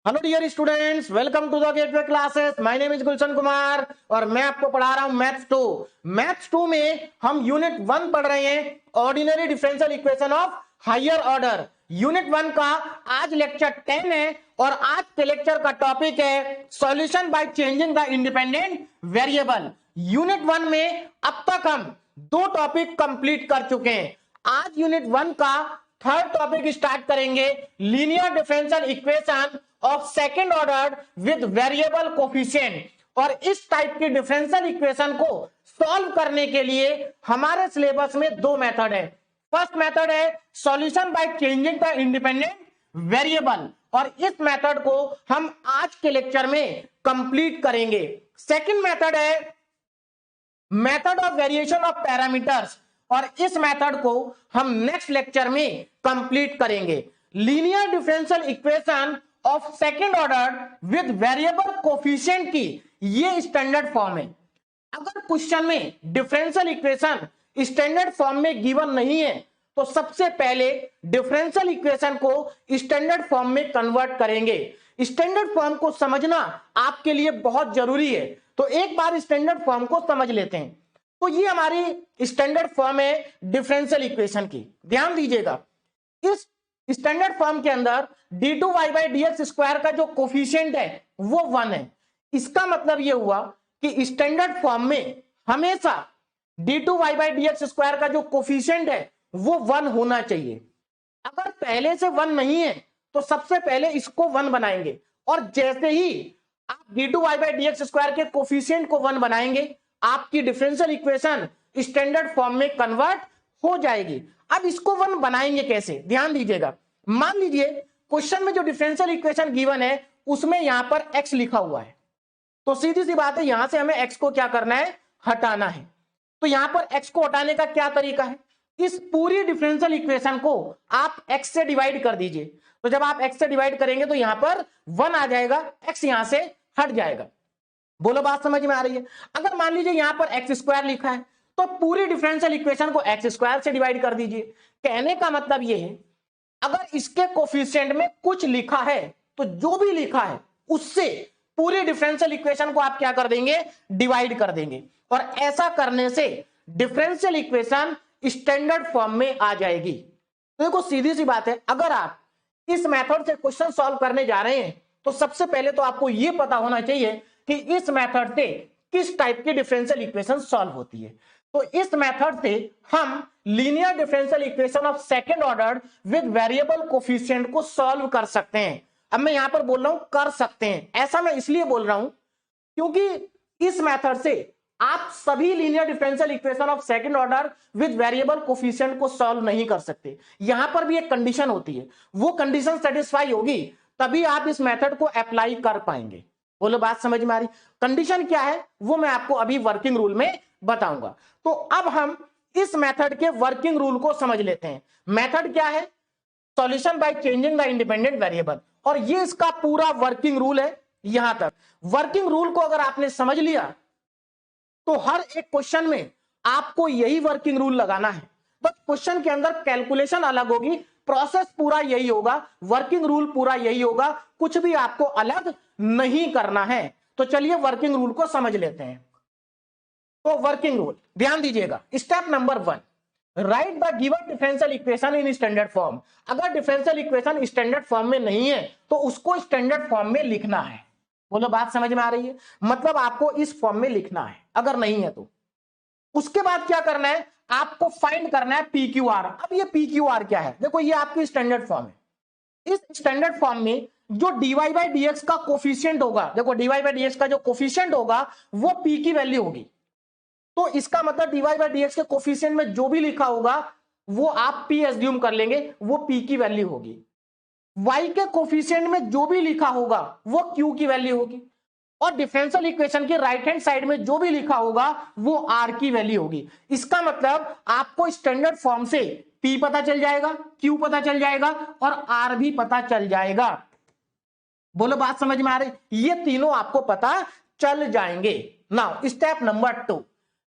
Hello dear students, welcome to the gateway classes. My name is Gulshan Kumar और मैं आपको पढ़ा रहा हूं मैथ्स 2। मैथ्स 2 में हम यूनिट 1 पढ़ रहे हैं, ordinary differential equation of higher order. Unit 1 का आज लेक्चर 10 है और आज के लेक्चर का टॉपिक है solution by changing the independent variable. Unit 1 में अब तक हम 2 टॉपिक कंप्लीट कर चुके हैं। आज यूनिट 1 का थर्ड टॉपिक स्टार्ट करेंगे, linear differential equation of second order with variable coefficient. और इस टाइप की डिफरेंशियल इक्वेशन को सॉल्व करने के लिए हमारे सिलेबस में 2 मेथड है। फर्स्ट मेथड है solution by changing the independent variable और इस मेथड को हम आज के लेक्चर में कंप्लीट करेंगे। सेकंड मेथड है method of variation of parameters और इस मेथड को हम नेक्स्ट लेक्चर में कंप्लीट करेंगे। Linear differential equation of second order with variable coefficient की ये स्टैंडर्ड फॉर्म है। अगर क्वेश्चन में डिफरेंशियल इक्वेशन स्टैंडर्ड फॉर्म में गिवन नहीं है तो सबसे पहले डिफरेंशियल इक्वेशन को स्टैंडर्ड फॉर्म में कन्वर्ट करेंगे। स्टैंडर्ड फॉर्म को समझना आपके लिए बहुत जरूरी है, तो एक बार स्टैंडर्ड फॉर्म को समझ लेते हैं। तो ये हमारी स्टैंडर्ड फॉर्म है डिफरेंशियल इक्वेशन की। ध्यान दीजिएगा, इस स्टैंडर्ड फॉर्म के अंदर d2y/dx² का जो कोफिशिएंट है वो 1 है। इसका मतलब ये हुआ कि स्टैंडर्ड फॉर्म में हमेशा d2y/dx² का जो कोफिशिएंट है वो 1 होना चाहिए। अगर पहले से 1 नहीं है तो सबसे पहले इसको 1 बनाएंगे और जैसे ही आप d2y/dx² के कोफिशिएंट को 1 बनाएंगे आपकी डिफरेंशियल इक्वेशन स्टैंडर्ड फॉर्म में कन्वर्ट हो जाएगी। अब इसको 1 बनाएंगे कैसे, ध्यान दीजिएगा। मान लीजिए क्वेश्चन में जो डिफरेंशियल इक्वेशन गिवन है उसमें यहां पर x लिखा हुआ है, तो सीधी सी बात है यहां से हमें x को क्या करना है, हटाना है। तो यहां पर x को हटाने का क्या तरीका है, इस पूरी डिफरेंशियल इक्वेशन को आप x से डिवाइड कर दीजिए। तो जब आप x से डिवाइड करेंगे तो यहां पर 1 आ जाएगा, x यहां से हट जाएगा। बोलो बात समझ में आ रही है। अगर मान लीजिए यहां पर x² लिखा है तो पूरी डिफरेंशियल इक्वेशन को x² से डिवाइड कर दीजिए। कहने का मतलब यह है अगर इसके कोफिशिएंट में कुछ लिखा है तो जो भी लिखा है उससे पूरी डिफरेंशियल इक्वेशन को आप क्या कर देंगे, डिवाइड कर देंगे। और ऐसा करने से डिफरेंशियल इक्वेशन स्टैंडर्ड फॉर्म में आ जाएगी। तो देखो सीधी सी बात है, अगर आप इस मेथड से क्वेश्चन सॉल्व करने जा रहे हैं तो सबसे पहले तो आपको यह पता होना चाहिए कि इस मेथड से किस टाइप की डिफरेंशियल इक्वेशन सॉल्व होती है। तो इस मेथड से हम linear differential equation of second order with variable coefficient को सॉल्व कर सकते हैं। अब मैं यहां पर बोल रहा हूं कर सकते हैं, ऐसा मैं इसलिए बोल रहा हूं क्योंकि इस मेथड से आप सभी linear differential equation of second order with variable coefficient को सॉल्व नहीं कर सकते। यहां पर भी एक कंडीशन होती है, वो कंडीशन सेटिस्फाई होगी तभी आप इस मेथड को अप्लाई कर पाएंगे। बोलो बात समझ में आ रही। कंडीशन क्या है वो मैं आपको अभी वर्किंग रूल में बताऊंगा। तो अब हम इस मेथड के वर्किंग रूल को समझ लेते हैं। मेथड क्या है, solution by changing the independent variable, और ये इसका पूरा वर्किंग रूल है। यहां तक वर्किंग रूल को अगर आपने समझ लिया तो हर एक क्वेश्चन में आपको यही वर्किंग रूल लगाना है। बस क्वेश्चन के अंदर कैलकुलेशन अलग होगी, प्रोसेस पूरा यही होगा, वर्किंग रूल पूरा यही होगा, कुछ भी आपको अलग नहीं करना है। तो चलिए वर्किंग रूल को समझ लेते हैं। तो वर्किंग रूल ध्यान दीजिएगा। Step number 1, right the given differential equation in standard form. अगर डिफरेंशियल इक्वेशन स्टैंडर्ड फॉर्म में नहीं है तो उसको स्टैंडर्ड फॉर्म में लिखना है। बोलो बात समझ में आ रही है, मतलब आपको इस फॉर्म में लिखना है अगर नहीं है तो। उसके बाद क्या करना है, आपको फाइंड करना है PQR। अब ये PQR क्या है, देखो ये आपकी स्टैंडर्ड फॉर्म है। इस स्टैंडर्ड फॉर्म में जो dy/dx का कोफिशिएंट होगा, देखो dy/dx का जो कोफिशिएंट होगा वो p की वैल्यू होगी। तो इसका मतलब dy/dx के कोफिशिएंट में जो भी लिखा होगा वो आप p एज्यूम कर लेंगे, वो p की वैल्यू होगी। y के कोफिशिएंट में जो भी लिखा होगा वो q की वैल्यू होगी। और डिफरेंशियल इक्वेशन के राइट हैंड साइड में जो भी लिखा होगा वो r की वैल्यू होगी। इसका मतलब आपको स्टैंडर्ड फॉर्म से p पता चल जाएगा, q पता चल जाएगा और r भी पता चल जाएगा। बोलो बात समझ में आ रही, ये तीनों आपको पता चल जाएंगे। Now step number 2,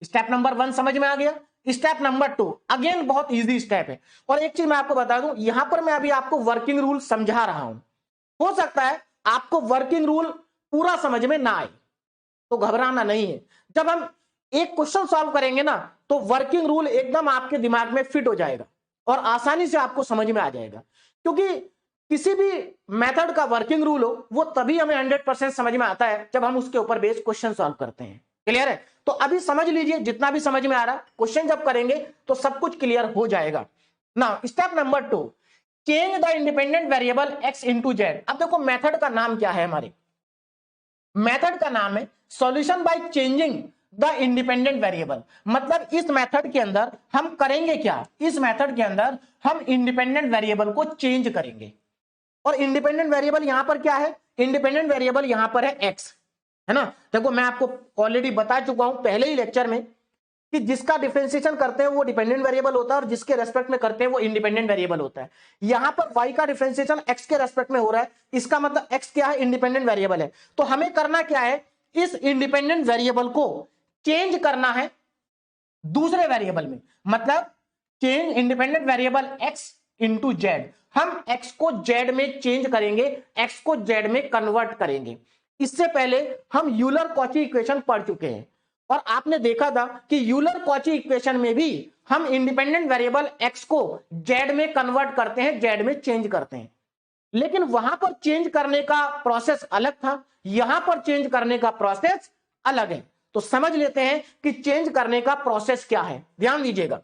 step number 1 समझ में आ गया। स्टेप नंबर 2 अगेन बहुत इजी स्टेप है। और एक चीज मैं आपको बता दूं, यहां पर मैं अभी आपको वर्किंग रूल समझा रहा हूं। हो सकता है आपको वर्किंग रूल पूरा समझ में ना आए तो घबराना नहीं है। जब हम एक क्वेश्चन सॉल्व करेंगे ना तो वर्किंग रूल एकदम आपके दिमाग में फिट हो जाएगा और आसानी से आपको समझ में आ जाएगा, क्योंकि किसी भी मेथड का वर्किंग रूल हो वो तभी हमें 100% समझ में आता है जब हम उसके ऊपर बेस्ड क्वेश्चन सॉल्व करते हैं। क्लियर है? तो अभी समझ लीजिए, जितना भी समझ में आ रहा है क्वेश्चन जब करेंगे तो सब कुछ क्लियर हो जाएगा। Now step number 2, change the independent variable x into Z. अब देखो मेथड का नाम क्या है, हमारे मेथड का नाम है solution by changing the independent variable. मतलब इस मेथड के अंदर हम करेंगे क्या, इस मेथड के अंदर हम इंडिपेंडेंट वेरिएबल को चेंज करेंगे। और इंडिपेंडेंट वेरिएबल यहां पर क्या है, इंडिपेंडेंट वेरिएबल यहां पर है x, है ना। देखो मैं आपको ऑलरेडी बता चुका हूं पहले ही लेक्चर में कि जिसका डिफरेंशिएशन करते हैं वो डिपेंडेंट वेरिएबल होता है और जिसके रेस्पेक्ट में करते हैं वो इंडिपेंडेंट वेरिएबल होता है। यहां पर y का डिफरेंशिएशन x के रेस्पेक्ट में हो रहा है, इसका मतलब x क्या है, इंडिपेंडेंट वेरिएबल है। तो हमें करना क्या है, इस इंडिपेंडेंट वेरिएबल को चेंज करना है दूसरे वेरिएबल में। मतलब change independent variable x into Z, हम x को z में चेंज करेंगे, x को z में कन्वर्ट करेंगे। इससे पहले हम यूलर कॉची इक्वेशन पढ़ चुके हैं और आपने देखा था कि यूलर कॉची इक्वेशन में भी हम इंडिपेंडेंट वेरिएबल x को z में कन्वर्ट करते हैं, z में चेंज करते हैं। लेकिन वहां पर चेंज करने का प्रोसेस अलग था, यहां पर चेंज करने का प्रोसेस अलग है। तो समझ लेते हैं कि चेंज करने का प्रोसेस क्या है, ध्यान दीजिएगा।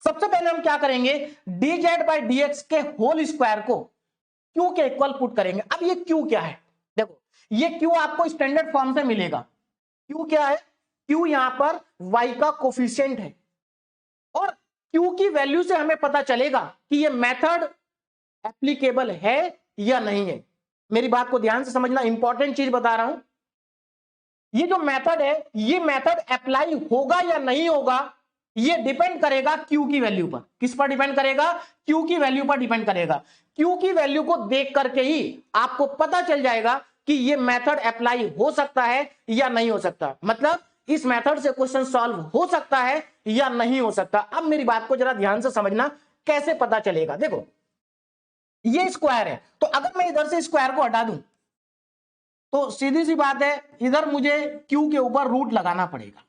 सबसे पहले हम क्या करेंगे, dz बाई dx के होल स्क्वायर को q के इक्वल पुट करेंगे। अब ये q क्या है, देखो ये q आपको स्टैंडर्ड फॉर्म से मिलेगा। q क्या है, q यहां पर y का कोफिशिएंट है और q की वैल्यू से हमें पता चलेगा कि ये मेथड एप्लीकेबल है या नहीं है। मेरी बात को ध्यान से समझना, इंपॉर्टेंट चीज बता रहा हूं। ये जो मेथड है ये मेथड अप्लाई होगा या नहीं होगा ये डिपेंड करेगा Q की वैल्यू पर। किस पर डिपेंड करेगा, Q की वैल्यू पर डिपेंड करेगा। Q की वैल्यू को देख करके ही आपको पता चल जाएगा कि ये मेथड अप्लाई हो सकता है या नहीं हो सकता। मतलब इस मेथड से क्वेश्चन सॉल्व हो सकता है या नहीं हो सकता। अब मेरी बात को जरा ध्यान से समझना, कैसे पता चलेगा। देखो ये स्क्वायर है, तो अगर मैं इधर से स्क्वायर को हटा दूं तो सीधी सी बात है इधर मुझे Q के ऊपर रूट लगाना पड़ेगा।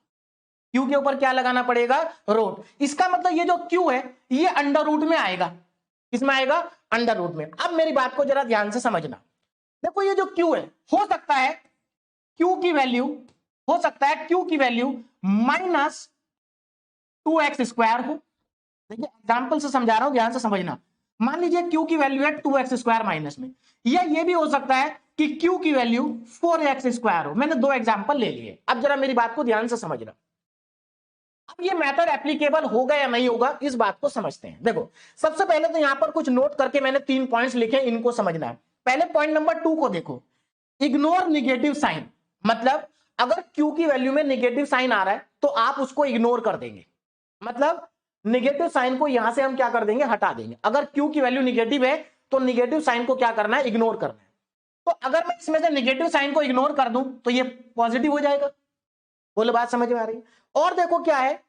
Q के ऊपर क्या लगाना पड़ेगा, रूट। इसका मतलब ये जो Q है ये अंडर रूट में आएगा। किसमें आएगा, अंडर रूट में। अब मेरी बात को जरा ध्यान से समझना, देखो ये जो Q है हो सकता है Q की वैल्यू, हो सकता है Q की वैल्यू माइनस 2x स्क्वायर हो। देखिए एग्जाम्पल से समझा रहा हूं, ध्यान से समझना। मान लीजिए Q की वैल्यू है 2x स्क्वायर माइनस में, या ये भी हो सकता है कि Q की वैल्यू 4x स्क्वायर हो। मैंने दो एग्जाम्पल ले लिए। अब जरा मेरी बात को ध्यान से समझना। अब ये मेथड एप्लीकेबल होगा या नहीं होगा इस बात को समझते हैं। देखो सबसे पहले तो यहां पर कुछ नोट करके मैंने 3 पॉइंट्स लिखे, इनको समझना है। पहले पॉइंट नंबर 2 को देखो, इग्नोर निगेटिव साइन। मतलब अगर Q की वैल्यू में निगेटिव साइन आ रहा है तो आप उसको इग्नोर कर देंगे। मतलब निगेटिव साइन को यहां से हम क्या कर देंगे, हटा देंगे। अगर Q की वैल्यू निगेटिव है तो निगेटिव साइन को क्या करना है, इग्नोर करना है। तो अगर मैं इसमें से निगेटिव साइन को इग्नोर कर दूं तो ये पॉजिटिव हो जाएगा। बोलो बात समझ में आ रही है। और देखो क्या है,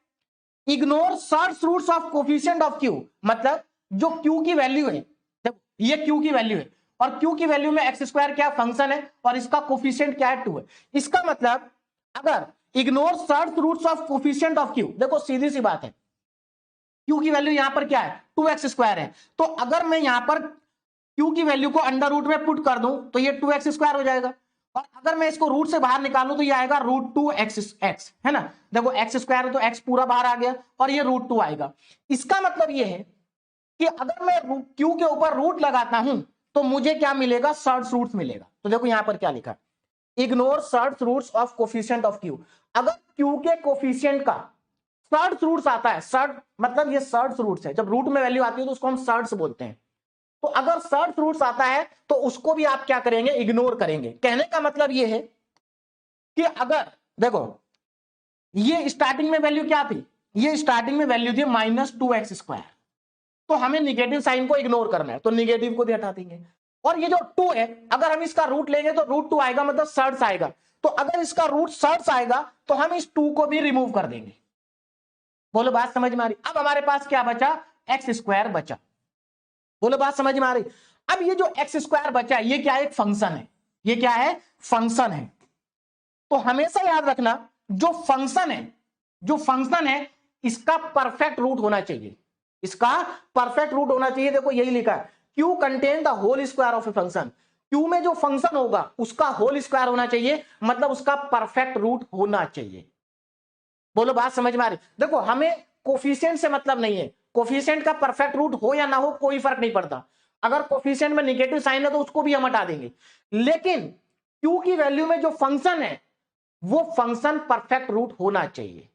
ignore search roots of coefficient of Q। मतलब जो Q की वैल्यू है, देखो ये Q की वैल्यू है और Q की वैल्यू में एक्स स्क्वायर क्या फंक्शन है और इसका कोफिशिएंट क्या है, 2 है। इसका मतलब अगर ignore search roots of coefficient of Q, देखो सीधी सी बात है Q की वैल्यू यहां पर क्या है, 2x स्क्वायर है। तो अगर मैं यहां पर Q की वैल्यू को अंडर रूट में पुट कर दूं तो ये 2x स्क्वायर हो जाएगा। और अगर मैं इसको रूट से बाहर निकालूं तो ये आएगा √2x, है ना। देखो x स्क्वायर है तो x पूरा बाहर आ गया और ये √2 आएगा। इसका मतलब ये है कि अगर मैं Q के ऊपर रूट लगाता हूं तो मुझे क्या मिलेगा, सर्च रूट्स मिलेगा। तो देखो यहां पर क्या लिखा, ignore search roots of coefficient of Q। अगर Q के कोफिशिएंट का सर्च रूट्स आता है, सर्च मतलब ये सर्च रूट्स है, जब रूट में वैल्यू आती है तो उसको हम सर्च बोलते हैं। तो अगर सर्च रूट्स आता है तो उसको भी आप क्या करेंगे, इग्नोर करेंगे। कहने का मतलब ये है कि अगर देखो ये स्टार्टिंग में वैल्यू क्या थी, ये स्टार्टिंग में वैल्यू थी -2x स्क्वायर, तो हमें निगेटिव साइन को इग्नोर करना है तो निगेटिव को भी हटा देंगे। और ये जो 2 है अगर हम इसका रूट लेंगे तो √2 आएगा, मतलब सर्च आएगा। तो अगर इसका रूट सर्च आएगा तो हम इस 2 को भी रिमूव कर देंगे। बोलो बात समझ में आ रही। अब हमारे पास क्या बचा, एक्स स्क्वायर बचा। बोलो बात समझ में आ रही। अब ये जो एक्स स्क्वायर बचा है ये क्या है, एक फंक्शन है, ये क्या है, फंक्शन है। तो हमेशा याद रखना जो फंक्शन है, जो फंक्शन है इसका परफेक्ट रूट होना चाहिए, इसका परफेक्ट रूट होना चाहिए। देखो यही लिखा है, Q contain the whole square of a function, Q में जो फंक्शन होगा उसका होल स्क्वायर होना चाहिए, मतलब उसका परफेक्ट रूट होना चाहिए। बोलो बात समझ में आ रही? देखो हमें कोफिशिएंट से मतलब नहीं है, कोफिशिएंट का परफेक्ट रूट हो या ना हो कोई फर्क नहीं पड़ता, अगर कोफिशिएंट में नेगेटिव साइन है तो उसको भी हम हटा देंगे, लेकिन क्यू की वैल्यू में जो फंक्शन है वो फंक्शन परफेक्ट रूट होना चाहिए।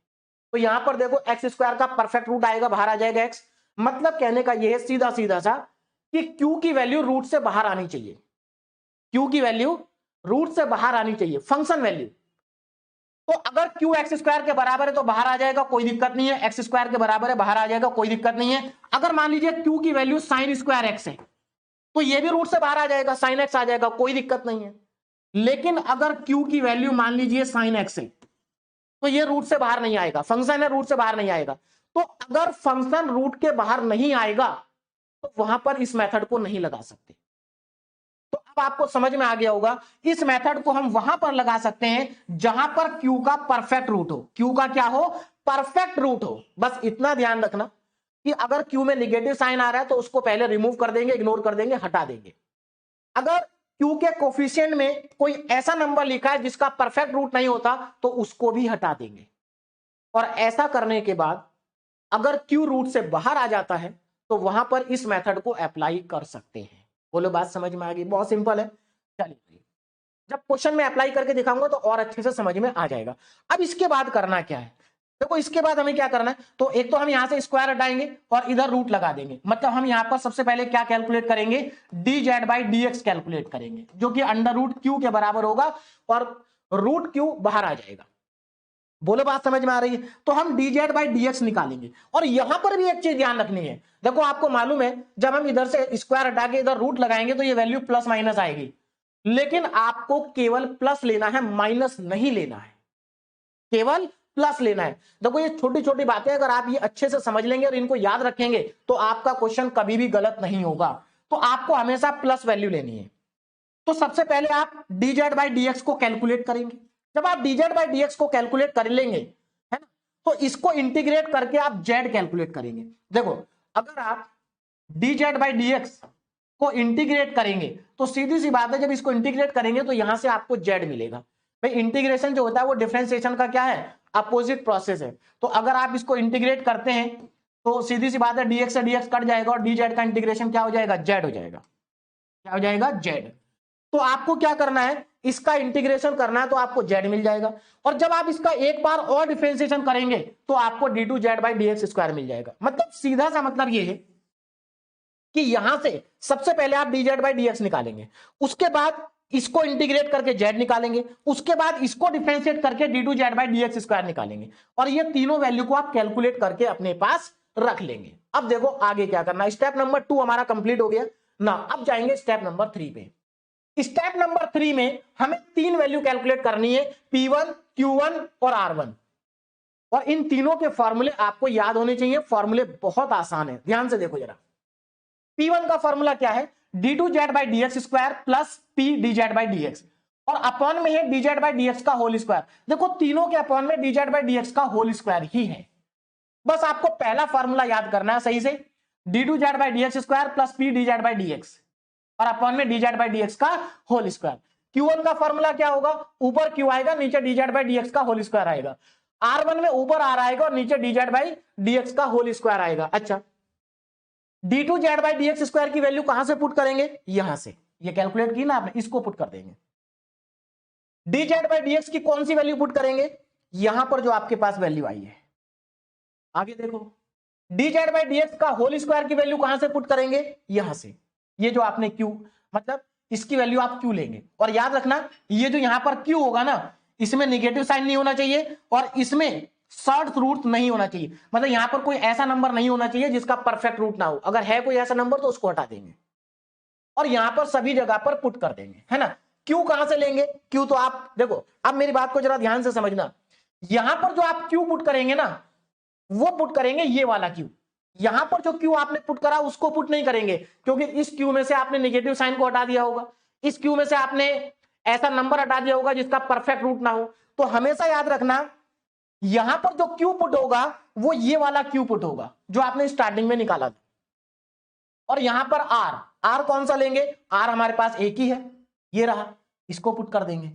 तो यहां पर देखो एक्स स्क्वायर का परफेक्ट रूट आएगा, बाहर आ जाएगा एक्स, मतलब कहने का यह है सीधा सीधा सा कि क्यू की वैल्यू रूट से बाहर आनी चाहिए, क्यू की वैल्यू रूट से बाहर आनी चाहिए, फंक्शन वैल्यू। तो अगर क्यू एक्स स्क्वायर के बराबर है तो बाहर आ जाएगा, कोई दिक्कत नहीं है, एक्स स्क्वायर के बराबर है बाहर आ जाएगा, कोई दिक्कत नहीं है। अगर मान लीजिए क्यू की वैल्यू साइन स्क्वायर एक्स है तो ये भी रूट से बाहर आ जाएगा, साइन एक्स आ जाएगा, कोई दिक्कत नहीं है। लेकिन अगर क्यू की वैल्यू मान लीजिए साइन एक्स है तो ये रूट से बाहर नहीं आएगा, फंक्शन है रूट से बाहर नहीं आएगा। तो अगर फंक्शन रूट के बाहर नहीं आएगा तो वहां पर इस मेथड को नहीं लगा सकते। तो अब आपको समझ में आ गया होगा, इस मेथड को हम वहां पर लगा सकते हैं जहां पर क्यू का परफेक्ट रूट हो, क्यू का क्या हो, परफेक्ट रूट हो। बस इतना ध्यान रखना कि अगर क्यू में निगेटिव साइन आ रहा है तो उसको पहले रिमूव कर देंगे, इग्नोर कर देंगे, हटा देंगे। अगर क्यू के कोफिशिएंट में कोई ऐसा नंबर लिखा है जिसका परफेक्ट रूट नहीं होता तो उसको भी हटा देंगे। और ऐसा करने के बाद अगर क्यू रूट से बाहर आ जाता है तो वहां पर इस मेथड को अप्लाई कर सकते हैं। बोलो बात समझ में आ गई? बहुत सिंपल है। चलिए जब क्वेश्चन में अप्लाई करके दिखाऊंगा तो और अच्छे से समझ में आ जाएगा। अब इसके बाद करना क्या है, देखो इसके बाद हमें क्या करना है, तो एक तो हम यहां से स्क्वायर हटाएंगे और इधर रूट लगा देंगे, मतलब हम यहां पर सबसे पहले क्या कैलकुलेट करेंगे, D Z by D x calculate करेंगे, जो कि अंडर रूट क्यू के बराबर होगा और रूट क्यू बाहर आ जाएगा। बोलो बात समझ में आ रही है? तो हम D Z by D x निकालेंगे। और यहां पर भी एक चीज ध्यान रखनी है, देखो आपको मालूम है जब हम इधर से स्क्वायर हटा के इधर रूट लगाएंगे तो ये वैल्यू प्लस माइनस आएगी, लेकिन आपको केवल प्लस लेना है, माइनस नहीं लेना है, केवल प्लस लेना है। देखो ये छोटी छोटी बातें अगर आप ये अच्छे से समझ लेंगे और इनको याद रखेंगे तो आपका क्वेश्चन कभी भी गलत नहीं होगा। तो आपको हमेशा प्लस वैल्यू लेनी है। तो सबसे पहले आप dz बाई डी को कैलकुलेट करेंगे। जब आप dz बाई डी को कैलकुलेट कर लेंगे, है ना, तो इसको इंटीग्रेट करके आप z कैलकुलेट करेंगे। देखो अगर आप dz बाई डी को इंटीग्रेट करेंगे तो सीधी सी बात है, जब इसको इंटीग्रेट करेंगे तो यहां से आपको z मिलेगा। भाई इंटीग्रेशन जो होता है वो डिफरेंशिएशन का क्या है, अपोजिट प्रोसेस है। तो अगर आप इसको इंटीग्रेट करते हैं तो सीधी सी बात है dx से dx कट जाएगा और dz का इंटीग्रेशन क्या हो जाएगा, z हो जाएगा। क्या हो जाएगा, z। तो आपको क्या करना है, इसका इंटीग्रेशन करना है तो आपको z मिल जाएगा। और जब आप इसका एक बार और डिफरेंशिएशन करेंगे तो आपको d2z by D x square मिल जाएगा। मतलब सीधा सा मतलब ये है कि यहां से सबसे पहले आप dz बाई डी एक्स निकालेंगे, उसके बाद इसको इंटीग्रेट करके z निकालेंगे, उसके बाद इसको डिफरेंशिएट करके d2z by D x square निकालेंगे, और ये तीनों वैल्यू को आप कैलकुलेट करके अपने पास रख लेंगे। अब देखो आगे क्या करना है, स्टेप नंबर 2 हमारा कंप्लीट हो गया ना। अब जाएंगे स्टेप नंबर 3 पे। स्टेप नंबर 3 में हमें तीन वैल्यू कैलकुलेट करनी है, P1, Q1 और R1। और इन तीनों के फॉर्मूले आपको याद होने चाहिए, फॉर्मूले बहुत आसान है, ध्यान से देखो जरा। P1 का फॉर्मूला क्या है, d2z by D x square plus p dz by D x, और अपॉन में है dz बाई डी एक्स का होल स्क्वायर। देखो तीनों के अपॉन में dz बाई डी एक्स का होल स्क्वायर ही है। बस आपको पहला फॉर्मूला याद करना है सही से, d2z by D x square plus p dz by D x और अपॉन में dz बाई डी एक्स का होल स्क्वायर। Q1 का फॉर्मूला क्या होगा, ऊपर Q आएगा नीचे dz बाई डी एक्स का होल स्क्वायर आएगा। R1 में ऊपर R आएगा और नीचे dz बाई डी एक्स का होल स्क्वायर आएगा। अच्छा d2z by D x square की वैल्यू कहां से पुट करेंगे, यहां से, ये कैलकुलेट की ना आपने, इसको पुट कर देंगे। dz बाई डी एक्स की कौन सी वैल्यू पुट करेंगे, यहां पर जो आपके पास वैल्यू आई है। आगे देखो dz बाई डी एक्स का होल स्क्वायर की वैल्यू कहां से पुट करेंगे, यहां से। ये जो आपने q, मतलब इसकी वैल्यू आप q लेंगे। और याद रखना ये जो यहां पर q होगा ना, इसमें निगेटिव साइन नहीं होना चाहिए और इसमें शॉर्ट रूट नहीं होना चाहिए। मतलब यहां पर कोई ऐसा नंबर नहीं होना चाहिए जिसका परफेक्ट रूट ना हो, अगर है कोई ऐसा नंबर तो उसको हटा देंगे और यहां पर सभी जगह पर पुट कर देंगे, है ना। क्यू कहां से लेंगे, क्यू तो आप देखो, अब मेरी बात को जरा ध्यान से समझना, यहां पर जो आप क्यू पुट करेंगे ना, वो पुट करेंगे ये वाला क्यू, यहां पर जो क्यू आपने पुट करा उसको पुट नहीं करेंगे, क्योंकि इस क्यू में से आपने नेगेटिव साइन को हटा दिया होगा, इस क्यू में से आपने ऐसा नंबर हटा दिया होगा जिसका परफेक्ट रूट ना हो। तो हमेशा याद रखना, यहां पर जो क्यू पुट होगा वो ये वाला क्यू पुट होगा जो आपने स्टार्टिंग में निकाला था। और यहां पर आर, आर कौन सा लेंगे, आर हमारे पास एक ही है, ये रहा, इसको पुट कर देंगे।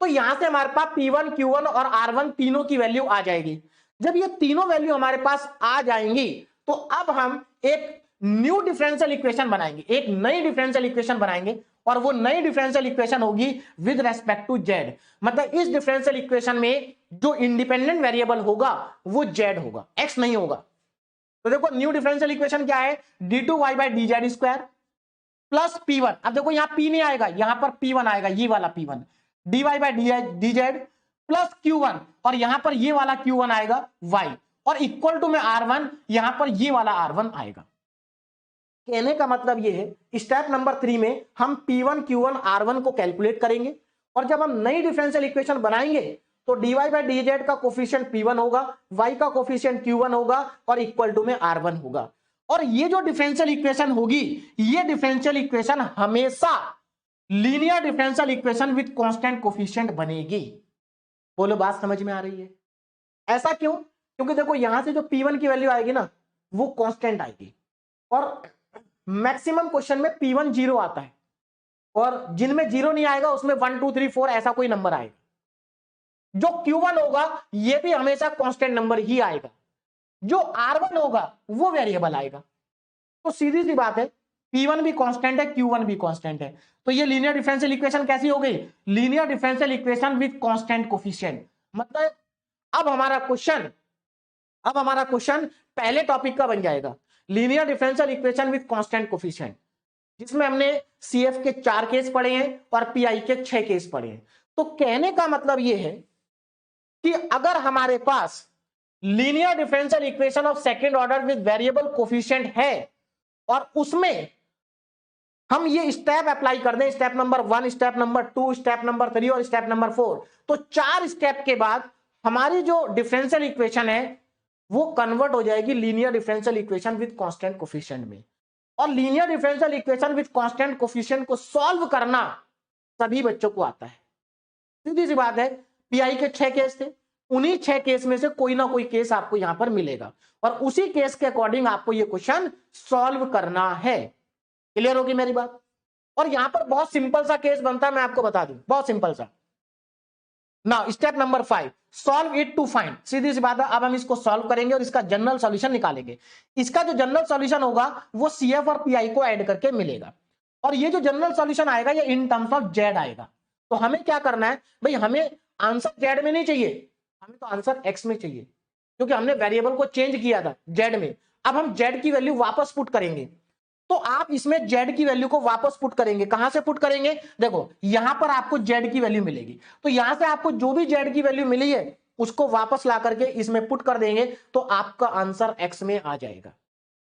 तो यहां से हमारे पास P1, Q1 और R1 तीनों की वैल्यू आ जाएगी। जब ये तीनों वैल्यू हमारे पास आ जाएंगी तो अब हम एक न्यू डिफरेंशियल इक्वेशन बनाएंगे, एक नई डिफरेंशियल इक्वेशन बनाएंगे, और वो नई डिफरेंशियल इक्वेशन होगी विद रेस्पेक्ट टू जेड। मतलब इस डिफरेंशियल इक्वेशन में जो इंडिपेंडेंट वेरिएबल होगा वो जेड होगा, एक्स नहीं होगा। तो देखो न्यू डिफरेंशियल इक्वेशन क्या है, d2y by D Z square plus P1। अब देखो यहां P नहीं आएगा, यहां पर P1 आएगा, ये वाला P1, dy by D Z plus Q1, और यहां पर ये वाला Q1 आएगा y, और इक्वल टू में R1, यहां पर ये वाला R1 आएगा। कहने का मतलब ये है स्टेप नंबर 3 में हम P1, Q1, R1 को कैलकुलेट करेंगे, और जब हम नई डिफरेंशियल इक्वेशन बनाएंगे तो dy बाई डी जेड का कोफिशिएंट P1 होगा, y का कोफिशिएंट Q1 होगा, और इक्वल टू में R1 होगा। और ये जो डिफरेंशियल इक्वेशन होगी, ये डिफरेंशियल इक्वेशन हमेशा linear differential equation with constant coefficient बनेगी। बोलो बात समझ में आ रही है? ऐसा क्यों? क्योंकि देखो यहां से जो P1 की वैल्यू आएगी ना वो कांस्टेंट आएगी, और मैक्सिमम क्वेश्चन में P1 जीरो आता है, और जिनमें जीरो नहीं आएगा उसमें 1 2 3 4 ऐसा कोई नंबर आएगा। जो Q1 होगा ये भी हमेशा कांस्टेंट नंबर ही आएगा, जो R1 होगा वो वेरिएबल आएगा। तो सीधी सी बात है, P1 भी कांस्टेंट है, Q1 भी कांस्टेंट है, तो ये लीनियर डिफरेंशियल इक्वेशन कैसी हो गई, linear differential equation with constant coefficient. मतलब अब हमारा क्वेश्चन पहले टॉपिक का बन जाएगा, linear differential equation with constant coefficient, जिसमें हमने CF के 4 केस पढ़े हैं और PI के 6 केस पढ़े हैं। तो कहने का मतलब यह है कि अगर हमारे पास linear differential equation of second order with variable coefficient है और उसमें हम ये स्टेप अप्लाई कर दें, step number 1, step number 2, step number 3 और स्टेप नंबर 4, तो 4 स्टेप के बाद हमारी जो डिफरेंशियल इक्वेशन है वो कन्वर्ट हो जाएगी linear differential equation with constant coefficient में। और linear differential equation with constant coefficient को सॉल्व करना सभी बच्चों को आता है। सीधी सी बात है, PI के 6 केस थे, उन्हीं 6 केस में से कोई ना कोई केस आपको यहां पर मिलेगा, और उसी केस के अकॉर्डिंग आपको ये क्वेश्चन सॉल्व करना है। क्लियर होगी मेरी बात? और यहां पर बहुत सिंपल सा केस बनता है, मैं आपको बता दूं, बहुत सिंपल सा। Now step number 5, solve it to find. सीधी सी बात है, अब हम इसको सॉल्व करेंगे और इसका जनरल सॉल्यूशन निकालेंगे। इसका जो जनरल सॉल्यूशन होगा वो CF और PI को ऐड करके मिलेगा, और ये जो जनरल सॉल्यूशन आएगा ये इन टर्म्स ऑफ जेड आएगा। तो हमें क्या करना है भाई, हमें आंसर जेड में नहीं चाहिए, हमें तो आंसर एक्स में चाहिए, क्योंकि हमने वेरिएबल को चेंज किया था जेड में। अब हम जेड की वैल्यू वापस पुट करेंगे, तो आप इसमें जेड की वैल्यू को वापस पुट करेंगे। कहां से पुट करेंगे? देखो यहां पर आपको जेड की वैल्यू मिलेगी, तो यहां से आपको जो भी जेड की वैल्यू मिली है उसको वापस ला करके इसमें पुट कर देंगे, तो आपका आंसर एक्स में आ जाएगा।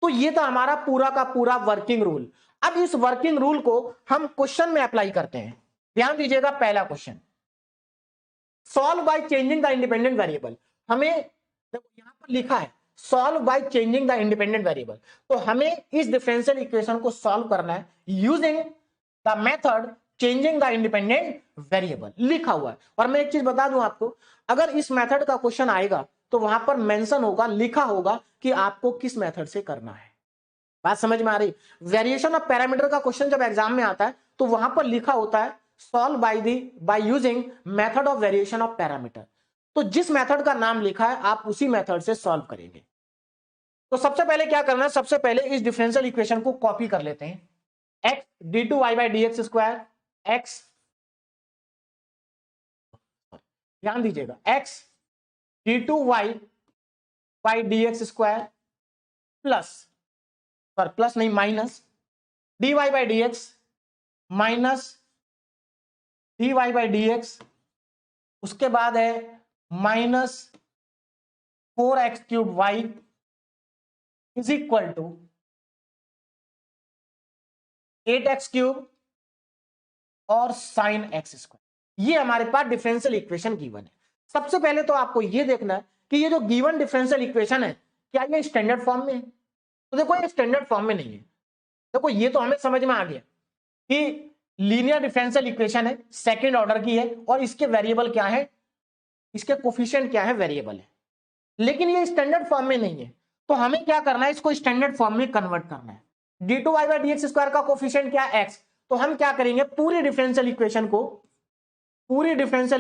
तो ये था हमारा पूरा का पूरा वर्किंग रूल। अब इस वर्किंग रूल को हम क्वेश्चन में अप्लाई करते हैं। ध्यान दीजिएगा, पहला question, solve by changing the independent variable. हमें देखो यहां पर लिखा है solve by changing the independent variable, तो हमें इस डिफरेंशियल इक्वेशन को सॉल्व करना है using the method changing the independent variable, लिखा हुआ है। और मैं एक चीज बता दूं आपको, अगर इस मेथड का क्वेश्चन आएगा तो वहां पर मेंशन होगा, लिखा होगा कि आपको किस मेथड से करना है। बात समझ में आ रही? वेरिएशन ऑफ पैरामीटर का क्वेश्चन जब एग्जाम में आता है तो वहां पर लिखा होता है solve by using method of variation of parameter. तो जिस मेथड का नाम लिखा है आप उसी मेथड से सॉल्व करेंगे। तो सबसे पहले क्या करना है, सबसे पहले इस डिफरेंशियल इक्वेशन को कॉपी कर लेते हैं, x d2y by D x square, x ध्यान दीजिएगा, x d2y by D x square plus, पर प्लस नहीं minus, dy by D x minus dy by D x, उसके बाद है minus 4x cube y is equal to 8x cube और sine x square. ये हमारे पास डिफरेंशियल इक्वेशन गिवन है। सबसे पहले तो आपको ये देखना है कि ये जो गिवन डिफरेंशियल इक्वेशन है क्या ये स्टैंडर्ड फॉर्म में है। तो देखो ये स्टैंडर्ड फॉर्म में नहीं है। देखो ये तो हमें समझ में आ गया कि लीनियर डिफरेंशियल इक्वेशन है, सेकंड ऑर्डर की है, और इसके वेरिएबल क्या है, इसके कोफिशिएंट क्या है, वेरिएबल है। लेकिन ये स्टैंडर्ड फॉर्म में नहीं है, तो हमें क्या करना है, इसको स्टैंडर्ड फॉर्म में कन्वर्ट करना है। d2y/dx² का कोफिशिएंट क्या है, x। तो हम क्या करेंगे, पूरी डिफरेंशियल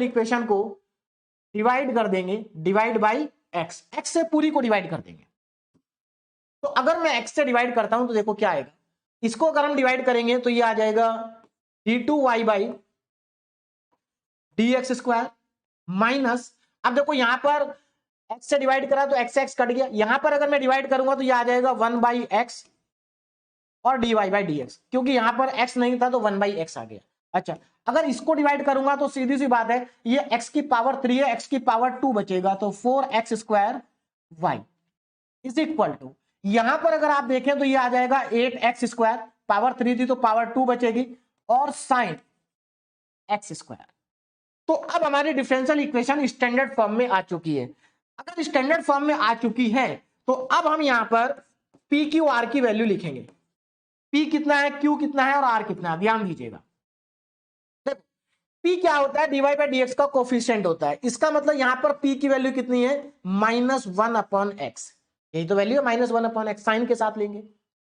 इक्वेशन को डिवाइड कर देंगे, डिवाइड बाई x, x से पूरी को डिवाइड कर देंगे। तो अगर मैं x से डिवाइड करता हूं तो देखो क्या आएगा, इसको अगर हम डिवाइड करेंगे तो ये आ जाएगा d2y/dx² माइनस, अब देखो यहां पर x से डिवाइड करा तो x कट गया, यहां पर अगर मैं डिवाइड करूंगा तो ये आ जाएगा 1/x और dy/dx, क्योंकि यहां पर x नहीं था तो 1/x आ गया। अच्छा, अगर इसको डिवाइड करूंगा तो सीधी सी बात है, ये x की पावर 3 है, x की पावर 2 बचेगा, तो 4x² y is equal to, यहां पर अगर आप देखें तो ये आ जाएगा 8x², पावर 3 थी तो पावर 2 बचेगी, और sin x²। तो अब हमारी डिफरेंशियल इक्वेशन स्टैंडर्ड फॉर्म में आ चुकी है। अगर स्टैंडर्ड फॉर्म में आ चुकी है तो अब हम यहां पर पी क्यू आर की वैल्यू लिखेंगे। P कितना है, Q कितना है और R कितना है, ध्यान दीजिएगा। देखो P क्या होता है, dy/dx का कोफिशिएंट होता है, इसका मतलब यहां पर P की वैल्यू कितनी है, -1/x, यही तो वैल्यू है, -1/x, साइन के साथ लेंगे।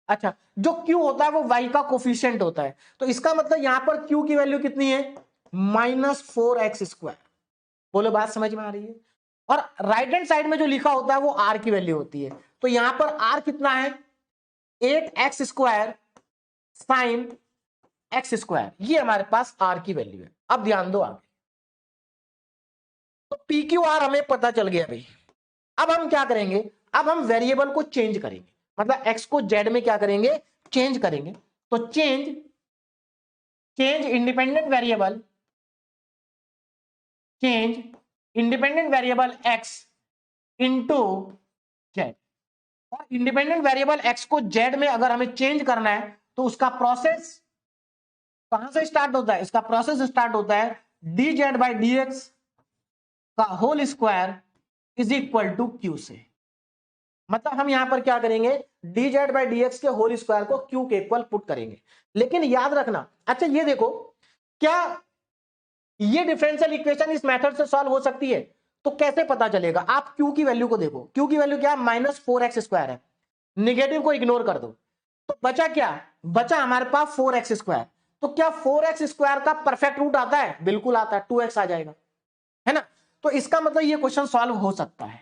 अच्छा, जो Q होता है वो y का कोफिशिएंट होता है, तो इसका मतलब यहां पर Q की वैल्यू कितनी है, -4x²। बोलो बात समझ में आ रही है। और राइट हैंड साइड में जो लिखा होता है वो R की वैल्यू होती है, तो यहां पर R कितना है, 8x² साइन x², ये हमारे पास R की वैल्यू है। अब ध्यान दो आगे, तो पी क्यू आर हमें पता चल गया भाई। अब हम क्या करेंगे, अब हम वेरिएबल को चेंज करेंगे, मतलब x को z में क्या करेंगे, चेंज करेंगे। तो change independent variable x into z, और इंडिपेंडेंट वेरिएबल x को z में अगर हमें चेंज करना है तो उसका प्रोसेस कहां से स्टार्ट होता है, इसका प्रोसेस स्टार्ट होता है dz/dx का whole square is equal to q से। मतलब हम यहां पर क्या करेंगे, dz/dx के होल स्क्वायर को q के इक्वल पुट करेंगे। लेकिन याद रखना, अच्छा ये देखो, क्या ये डिफरेंशियल इक्वेशन इस मेथड से सॉल्व हो सकती है, तो कैसे पता चलेगा, आप q की वैल्यू को देखो, q की वैल्यू क्या, -4x² है, निगेटिव को इग्नोर कर दो, तो बचा क्या, बचा हमारे पास 4x²। तो क्या 4x² का परफेक्ट रूट आता है, बिल्कुल आता है, 2x आ जाएगा, है ना। तो इसका मतलब ये क्वेश्चन सॉल्व हो सकता है।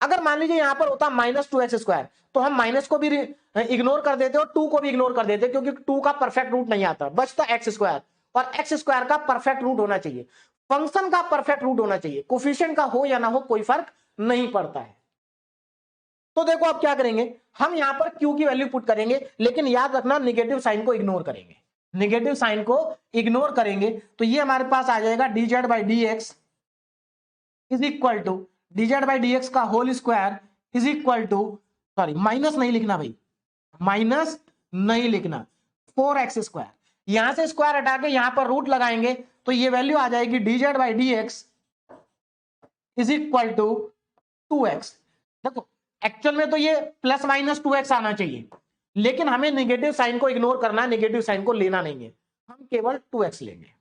अगर मान लीजिए यहां पर होता -2x², तो हम माइनस को भी इग्नोर कर देते और 2 को भी इग्नोर कर देते, क्योंकि 2 का परफेक्ट रूट नहीं आता, बचता x², और x² का परफेक्ट रूट होना चाहिए, फंक्शन का परफेक्ट रूट होना चाहिए, कोफिशिएंट का हो या ना हो कोई फर्क नहीं पड़ता है। तो देखो अब क्या करेंगे, हम यहां पर q की वैल्यू पुट करेंगे, लेकिन याद रखना निगेटिव साइन को इग्नोर करेंगे, निगेटिव साइन को इग्नोर करेंगे, तो ये हमारे पास आ जाएगा dz/dx is equal to dz/dx का whole square is equal to, sorry minus नहीं लिखना भाई, माइनस नहीं लिखना, 4x², यहां से स्क्वायर हटा के यहां पर रूट लगाएंगे तो ये वैल्यू आ जाएगी dz/dx is equal to 2x। देखो एक्चुअल में तो ये +-2x आना चाहिए, लेकिन हमें नेगेटिव साइन को इग्नोर करना है, नेगेटिव साइन को लेना नहीं है, हम केवल 2x लेंगे।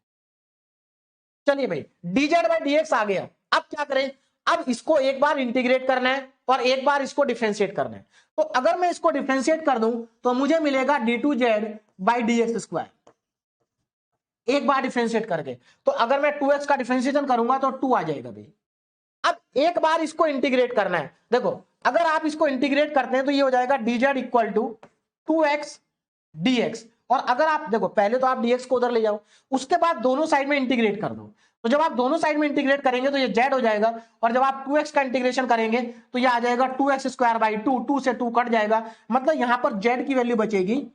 चलिए भाई, dz/dx आ गया, अब क्या करें, अब इसको एक बार इंटीग्रेट करना है और एक बार इसको डिफरेंशिएट करना है। तो अगर मैं इसको डिफरेंशिएट कर दूं तो मुझे मिलेगा d2z/dx², एक बार डिफरेंशिएट करके। तो अगर मैं 2x का डिफरेंशिएशन करूंगा तो 2 आ जाएगा भाई। अब एक बार इसको इंटीग्रेट करना है, देखो अगर आप इसको इंटीग्रेट करते हैं तो ये हो जाएगा dz equal to 2x dx, और अगर आप देखो पहले तो आप dx को उधर ले जाओ, उसके बाद दोनों साइड में इंटीग्रेट कर दो, तो जब आप दोनों साइड में इंटीग्रेट करेंगे तो ये z हो जाएगा, और जब आप 2x का इंटीग्रेशन करेंगे तो ये आ जाएगा 2x²/2, 2 से 2 कट जाएगा, मतलब यहां पर z की वैल्यू बचेगी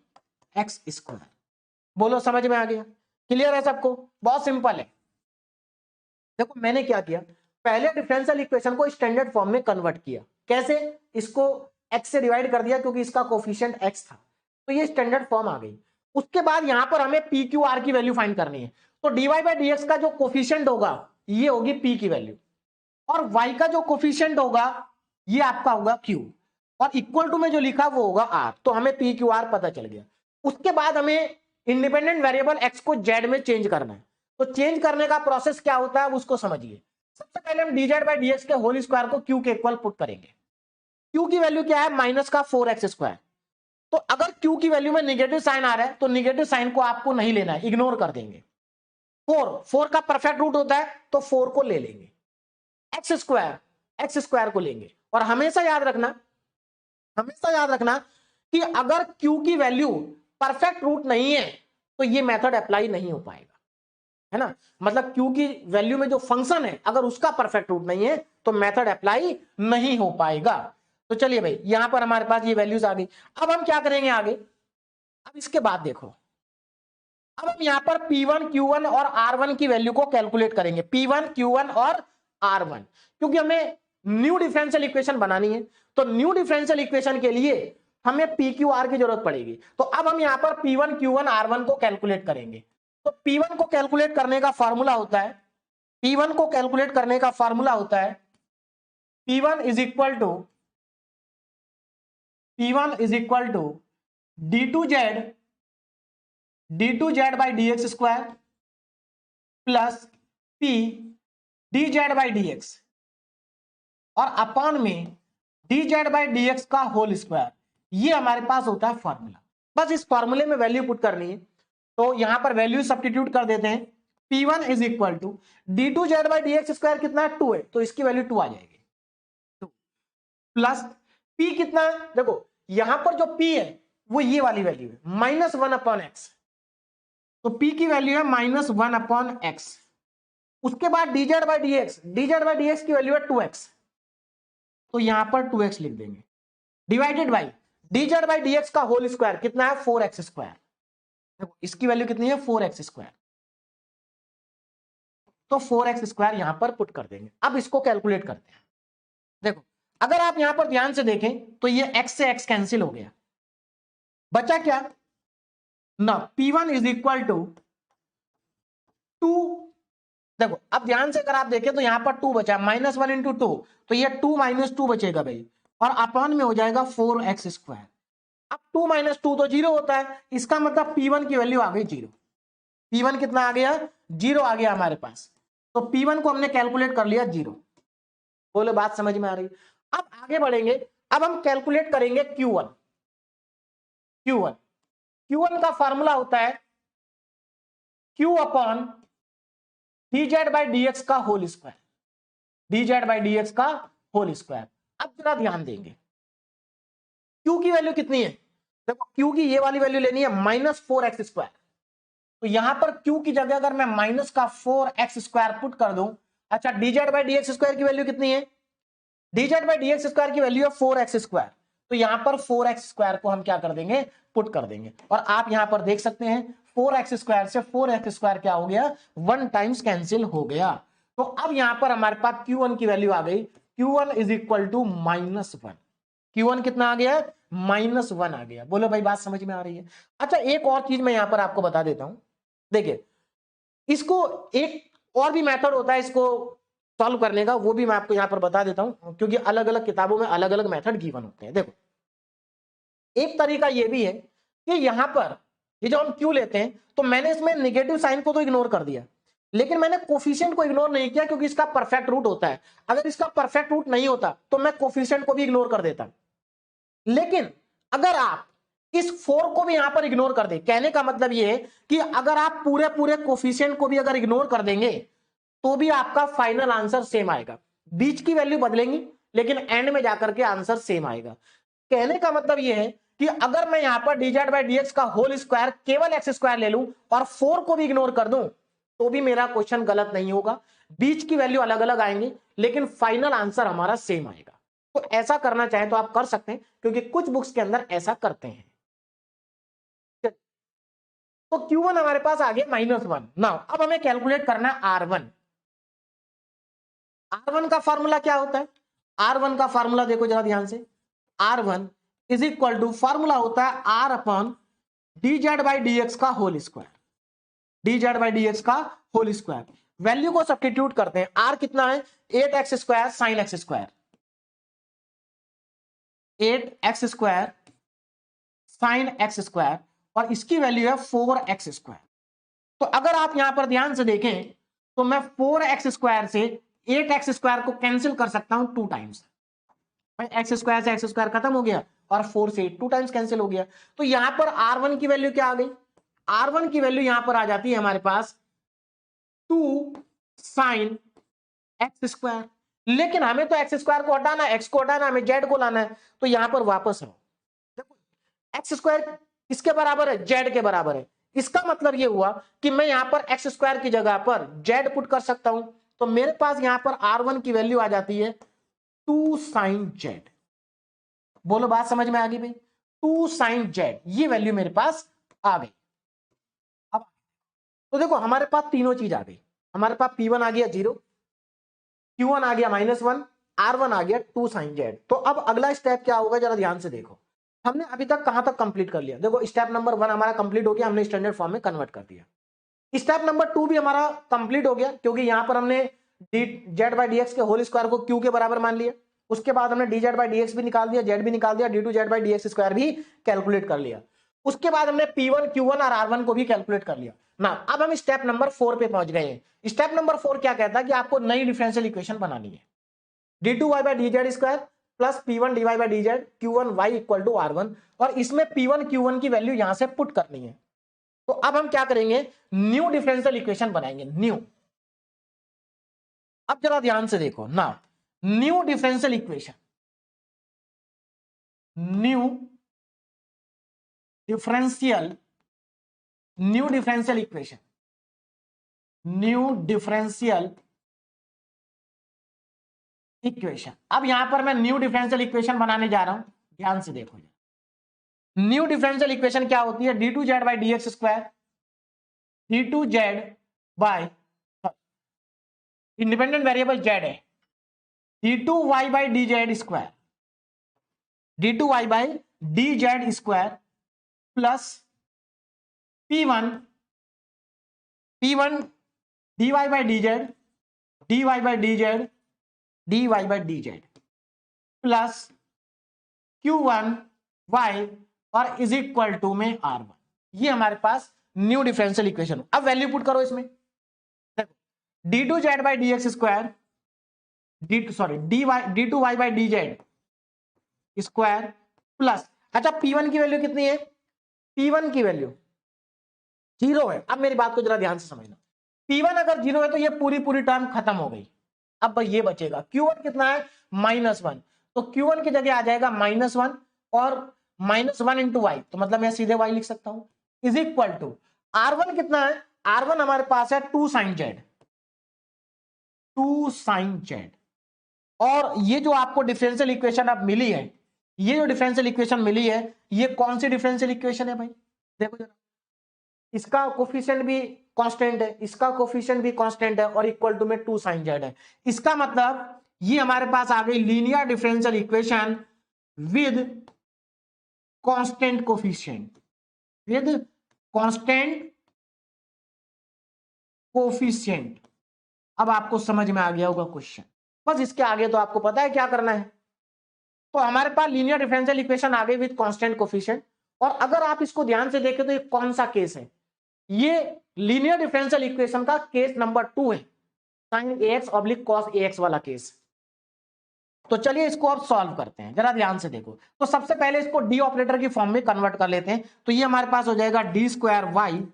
x²। बोलो समझ में आ गया, क्लियर है सबको, बहुत सिंपल है। देखो मैंने क्या किया, पहले डिफरेंशियल इक्वेशन को स्टैंडर्ड फॉर्म में कन्वर्ट किया, कैसे, इसको x से डिवाइड कर दिया क्योंकि इसका कोफिशिएंट x था, तो ये स्टैंडर्ड फॉर्म आ गई। उसके बाद यहां पर हमें पी क्यू आर की वैल्यू फाइंड करनी है, तो dy/dx का जो कोफिशिएंट होगा ये होगी p की वैल्यू, और y का जो कोफिशिएंट होगा ये आपका होगा q। और इक्वल टू में जो लिखा वो होगा आर, तो हमें पी क्यू आर पता चल गया। उसके बाद हमें इंडिपेंडेंट वेरिएबल एक्स को जेड में चेंज करना है, तो चेंज करने का प्रोसेस क्या होता है उसको समझिए। सबसे पहले हम D Z by D x के होल स्क्वायर को क्यू के इक्वल पुट करेंगे। क्यू की वैल्यू क्या है, माइनस का 4x²। तो अगर क्यू की वैल्यू में निगेटिव साइन आ रहा है तो निगेटिव साइन को आपको नहीं लेना है, इग्नोर कर देंगे। 4 का परफेक्ट रूट होता है तो 4 को ले लेंगे, एक्स स्क्वायर को लेंगे। और हमेशा याद रखना कि अगर क्यू की वैल्यू परफेक्ट रूट नहीं है तो ये मेथड अप्लाई नहीं हो पाएगा, है ना। मतलब क्यू की वैल्यू में जो फंक्शन है अगर उसका परफेक्ट रूट नहीं है तो मेथड अप्लाई नहीं हो पाएगा। तो चलिए भाई, यहां पर हमारे पास ये वैल्यूज आ गई। अब हम क्या करेंगे आगे, अब इसके बाद देखो, अब हम यहां पर P1 Q1 और R1 की वैल्यू को कैलकुलेट करेंगे, P1 Q1 और R1, क्योंकि हमें न्यू डिफरेंशियल इक्वेशन बनानी है। तो न्यू डिफरेंशियल इक्वेशन के लिए हमें PQR की जरूरत पड़ेगी। तो अब हम यहां पर P1 Q1 R1 को कैलकुलेट करेंगे। तो P1 को कैलकुलेट करने का फॉर्मूला होता है, P1 को कैलकुलेट करने का फॉर्मूला होता है P1 is equal to d2z by D x square plus p dz by D x और अपॉन में dz बाई डी एक्स का होल स्क्वायर। ये हमारे पास होता है फॉर्मूला। बस इस फॉर्मूले में वैल्यू पुट करनी है, तो यहां पर वैल्यू सब्स्टिट्यूट कर देते हैं। P1 is equal to d2z by D x square कितना है, 2 है, तो इसकी वैल्यू 2 आ जाएगी, 2 प्लस p कितना है, देखो यहां पर जो p है वो ये वाली वैल्यू है -1/x, तो p की वैल्यू है -1/x। उसके बाद dz बाई डी एक्स की वैल्यू है 2x, तो यहां पर 2x लिख देंगे, divided by dz by D x का होल स्क्वायर कितना है 4x²। देखो इसकी वैल्यू कितनी है 4x², तो 4x² यहां पर पुट कर देंगे। अब इसको कैलकुलेट करते हैं। देखो अगर आप यहां पर ध्यान से देखें तो ये x से x कैंसिल हो गया, बचा क्या ना, P1 इज इक्वल टू 2। देखो अब ध्यान से अगर आप देखें तो यहां पर 2 बचा, -1 इंटू 2, तो ये 2 - 2 बचेगा भाई, और अपॉन में हो जाएगा 4x²। अब 2 - 2 तो 0 होता है, इसका मतलब P1 की वैल्यू आ गई 0। P1 कितना आ गया, 0 आ गया हमारे पास। तो P1 को हमने कैलकुलेट कर लिया 0। बोलो बात समझ में आ रही है। अब आगे बढ़ेंगे, अब हम कैलकुलेट करेंगे Q1। Q1 का फॉर्मूला होता है Q upon dz by D x का whole square, dz by D x का होल स्क्वायर। अब जरा ध्यान देंगे Q की वैल्यू कितनी है, देखो Q की ये वाली वैल्यू लेनी है -4x²। तो यहां पर Q की जगह अगर मैं माइनस का 4x² पुट कर दूं, अच्छा dz by D x square की वैल्यू कितनी है, dz by D x square की वैल्यू है 4x²। तो यहां पर 4x² को हम क्या कर देंगे, पुट कर देंगे। और आप यहां पर देख सकते हैं 4x² से 4x² क्या हो गया, 1 टाइम्स कैंसिल हो गया। तो अब यहां पर हमारे पास Q1 की वैल्यू आ गई, Q1 is equal to -1। Q1 कितना आ गया, -1 आ गया। बोलो भाई बात समझ में आ रही है। अच्छा एक और चीज मैं यहां पर आपको बता देता हूं, देखिए इसको एक और भी मेथड होता है इसको सॉल्व करने का, वो भी मैं आपको यहां पर बता देता हूं, क्योंकि अलग अलग किताबों में अलग अलग मेथड गिवन होते हैं। देखो एक तरीका ये भी है कि यहां पर ये जो हम क्यू लेते हैं तो मैंने इसमें नेगेटिव साइन को तो इग्नोर कर दिया, लेकिन मैंने कोफिशिएंट को इग्नोर नहीं किया, क्योंकि इसका परफेक्ट रूट होता है। अगर इसका परफेक्ट रूट नहीं होता तो मैं कोफिशिएंट को भी इग्नोर कर देता। लेकिन अगर आप इस 4 को भी यहां पर इग्नोर कर दे, कहने का मतलब यह है कि अगर आप पूरे पूरे कोफिशिएंट को भी अगर इग्नोर कर देंगे तो भी आपका फाइनल आंसर सेम आएगा। बीच की वैल्यू बदलेंगी लेकिन एंड में जाकर के आंसर सेम आएगा। कहने का मतलब यह है कि अगर मैं यहां पर dz बाई डी एक्स का होल स्क्वायर केवल x² ले लूं और 4 को भी इग्नोर कर दूं तो भी मेरा क्वेश्चन गलत नहीं होगा। बीच की वैल्यू अलग अलग आएंगी लेकिन फाइनल आंसर हमारा सेम आएगा। तो ऐसा करना चाहे तो आप कर सकते हैं, क्योंकि कुछ बुक्स के अंदर ऐसा करते हैं। तो Q1 हमारे पास आ गया -1। नाउ अब हमें कैलकुलेट करना है R1। R1 का फॉर्मूला क्या होता है, R1 का फॉर्मूला देखो जरा ध्यान से, R1 is equal to formula होता है R upon dz by D x का whole square, dz by D x का होल स्क्वायर। वैल्यू को सब्स्टिट्यूट करते हैं, R कितना है 8x² sin x²। 8x² sign x square और इसकी वैल्यू है 4x²। तो अगर आप यहां पर ध्यान से देखें तो मैं 4x² से 8x² को कैंसिल कर सकता हूं 2 टाइम्स। x² से x² खत्म हो गया और 4 से 2 टाइम्स कैंसिल हो गया। तो यहां पर R1 की वैल्यू क्या आ गई? R1 की वैल्यू यहां पर आ जाती है हमारे पास 2 साइन x²। लेकिन हमें तो x² को हटाना है, x को हटाना, हमें z को लाना है। तो यहां पर वापस आओ, देखो x² किसके बराबर है? z के बराबर है। इसका मतलब यह हुआ कि मैं यहां पर x² की जगह पर z पुट कर सकता हूं। तो मेरे पास यहां पर R1 की वैल्यू आ जाती है 2 साइन z। बोलो बात समझ में आ गई भाई? 2 साइन z ये वैल्यू मेरे पास आ गई। अब तो देखो हमारे पास तीनों चीज आ गई। हमारे पास P1 आ गया 0, Q1 आ गया -1, R1 आ गया 2 साइन z। तो अब अगला स्टेप क्या होगा जरा ध्यान से देखो। हमने अभी तक कहां तक कंप्लीट कर लिया? देखो स्टेप नंबर 1 हमारा कंप्लीट हो गया, हमने स्टैंडर्ड फॉर्म में कन्वर्ट कर दिया। स्टेप नंबर 2 भी हमारा कंप्लीट हो गया क्योंकि यहां पर हमने dz/dx के होल स्क्वायर को q के बराबर मान लिया। उसके बाद हमने dz/dx भी निकाल दिया, z भी निकाल दिया, d2z/dx² भी कैलकुलेट कर लिया। उसके बाद हमने P1, Q1 और R1 को भी कैलकुलेट कर लिया ना। अब हम स्टेप नंबर 4 पे पहुंच गए हैं। स्टेप नंबर 4 क्या कहता है कि आपको नई डिफरेंशियल इक्वेशन बनानी है। d2y/dz² plus P1 dy/dz Q1y equal to R1 और इसमें P1 Q1 की वैल्यू यहां से पुट करनी है। तो अब हम क्या करेंगे? न्यू डिफरेंशियल इक्वेशन बनाएंगे, न्यू। अब जरा ध्यान से देखो ना, new differential equation, new differential new differential equation, new differential equation. अब यहां पर मैं न्यू डिफरेंशियल इक्वेशन बनाने जा रहा हूं, ध्यान से देखो। न्यू डिफरेंशियल इक्वेशन क्या होती है? d2z/dx², d2z bye independent variable z है, d2y/dz² d2y/dz² plus P1 dy/dz dy/dz dy/dz plus Q1 y और इज इक्वल टू में R1। ये हमारे पास न्यू डिफरेंशियल इक्वेशन। अब वैल्यू पुट करो इसमें, देखो d2z/dx² d2y/dz स्क्वायर प्लस, अच्छा P1 की वैल्यू कितनी है? P1 की वैल्यू 0 है। अब मेरी बात को जरा ध्यान से समझना, P1 अगर 0 है तो ये पूरी पूरी टर्म खत्म हो गई। अब ये बचेगा Q1 कितना है? -1। तो Q1 की जगह आ जाएगा -1 और -1 इंटू वाई, तो मतलब मैं सीधे y लिख सकता हूं, इज इक्वल टू R1 कितना है? R1 हमारे पास है 2 साइन z, 2 साइन z। और ये जो आपको डिफरेंशियल इक्वेशन अब मिली है, ये जो डिफरेंशियल इक्वेशन मिली है, ये कौन सी डिफरेंशियल इक्वेशन है भाई? देखो जरा, इसका कोफिशिएंट भी कांस्टेंट है, इसका कोफिशिएंट भी कांस्टेंट है और इक्वल टू में 2 साइन z है। इसका मतलब ये हमारे पास आ गई linear differential equation with constant coefficient, with constant coefficient. अब आपको समझ में आ गया होगा क्वेश्चन। बस इसके आगे तो आपको पता है क्या करना है। तो हमारे पास लीनियर डिफरेंशियल इक्वेशन आ गई विद कांस्टेंट कोफिशिएंट। और अगर आप इसको ध्यान से देखें तो ये कौन सा केस है? ये लीनियर डिफरेंशियल इक्वेशन का केस नंबर 2 है, sine ax oblique cos ax वाला केस। तो चलिए इसको अब सॉल्व करते हैं, जरा ध्यान से देखो। तो सबसे पहले इसको डी ऑपरेटर की फॉर्म में कन्वर्ट कर लेते हैं। तो ये हमारे पास हो जाएगा d²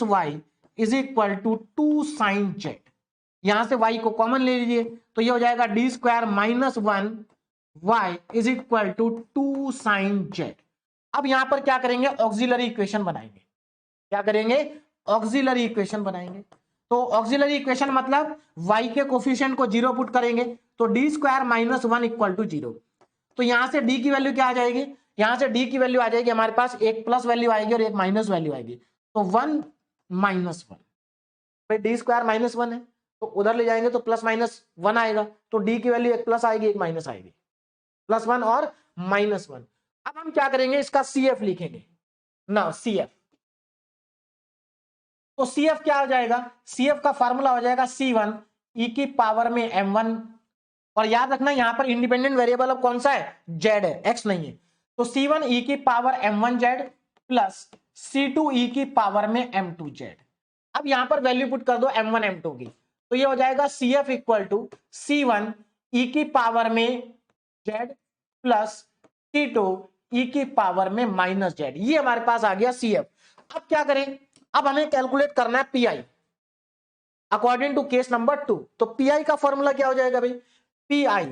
y is equal to 2 sine z। यहां से y को कॉमन ले लीजिए, तो ये हो जाएगा d² -1 y is equal to 2 sine z। अब यहां पर क्या करेंगे? ऑक्सिलरी इक्वेशन बनाएंगे। क्या करेंगे? ऑक्सिलरी इक्वेशन बनाएंगे। तो ऑक्सिलरी इक्वेशन मतलब y के कोफिशिएंट को 0 पुट करेंगे, तो d² -1 इक्वल टू 0। तो यहां से d की वैल्यू क्या आ जाएगी? यहां से d की वैल्यू आ जाएगी हमारे पास, एक प्लस वैल्यू आएगी और एक माइनस वैल्यू आएगी। तो 1 -1, भाई d² -1 है तो उधर ले जाएंगे तो +-1 आएगा। तो d की वैल्यू एक प्लस आएगी एक माइनस आएगी, +1 और -1। अब हम क्या करेंगे? इसका CF लिखेंगे ना, CF। तो CF क्या हो जाएगा? CF का फार्मूला हो जाएगा C1 e की पावर में m1 और याद रखना यहां पर इंडिपेंडेंट वेरिएबल अब कौन सा है, जेड है, एक्स नहीं है। तो C1 ई की पावर M1Z प्लस C2 ई की पावर में M2Z। अब यहां पर वैल्यू पुट कर दो M1 M2 की, तो ये हो जाएगा CF equal to C1 e की पावर में Z प्लस C2 ई की पावर में माइनस Z। ये हमारे पास आ गया CF। अब क्या करें, अब हमें कैलकुलेट करना है PI according to case number 2। तो PI का फॉर्मूला क्या हो जाएगा भाई, PI,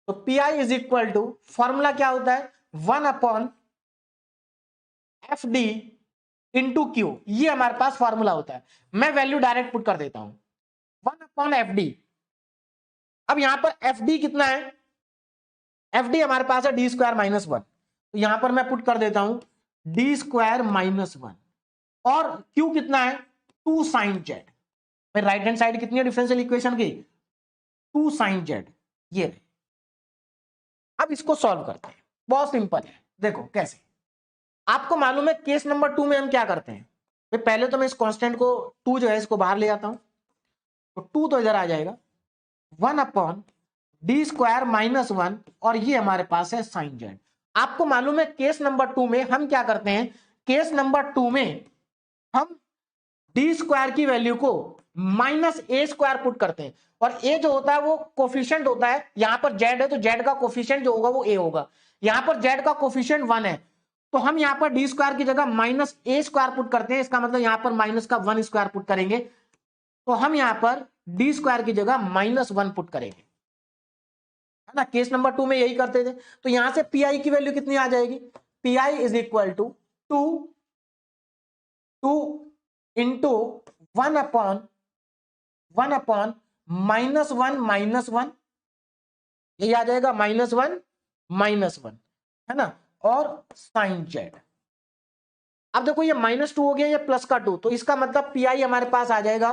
तो PI is equal to, formula क्या होता है, 1 अपॉन FD इंटू Q, ये हमारे पास फॉर्मूला होता है। मैं वैल्यू डायरेक्ट पुट कर देता हूं, 1 अपॉन FD। अब यहां पर FD कितना है, FD हमारे पास है D² माइनस 1, तो यहां पर मैं पुट कर देता हूं D² माइनस 1, और Q कितना है 2 sin Z। Right hand side कितनी है डिफरेंशियल इक्वेशन की, 2 sin Z। ये रहे। अब इसको सॉल्व करते हैं, बहुत सिंपल है। देखो कैसे, आपको मालूम है केस नंबर 2 में हम क्या करते हैं, पहले तो मैं इस कांस्टेंट को 2 जो है इसको बाहर ले आता हूं, तो 2 तो इधर आ जाएगा, 1 अपॉन D² माइनस 1, और ये हमारे पास है sin Z। आपको मालूम है केस नंबर 2 में हम क्या करते हैं, केस नंबर 2 में हम D² की वैल्यू को -A² पुट करते हैं, और A जो होता है वो कोफिशिएंट होता है, यहां पर Z है तो Z का कोफिशिएंट जो होगा वो A होगा, यहां पर Z का कोफिशिएंट 1 है, तो हम यहां पर D² की जगह -A² पुट करते हैं। इसका मतलब यहां पर माइनस का 1² पुट करेंगे, तो हम यहां पर D² की जगह -1 पुट करेंगे, है ना। केस नंबर 2 में यही करते थे। तो यहां से PI की वैल्यू कितनी आ जाएगी, PI is equal to 2 into 1 upon -1 यही आ जाएगा, -1 है ना, और sin Z। अब देखो ये -2 हो गया, ये प्लस का 2, तो इसका मतलब PI हमारे पास आ जाएगा,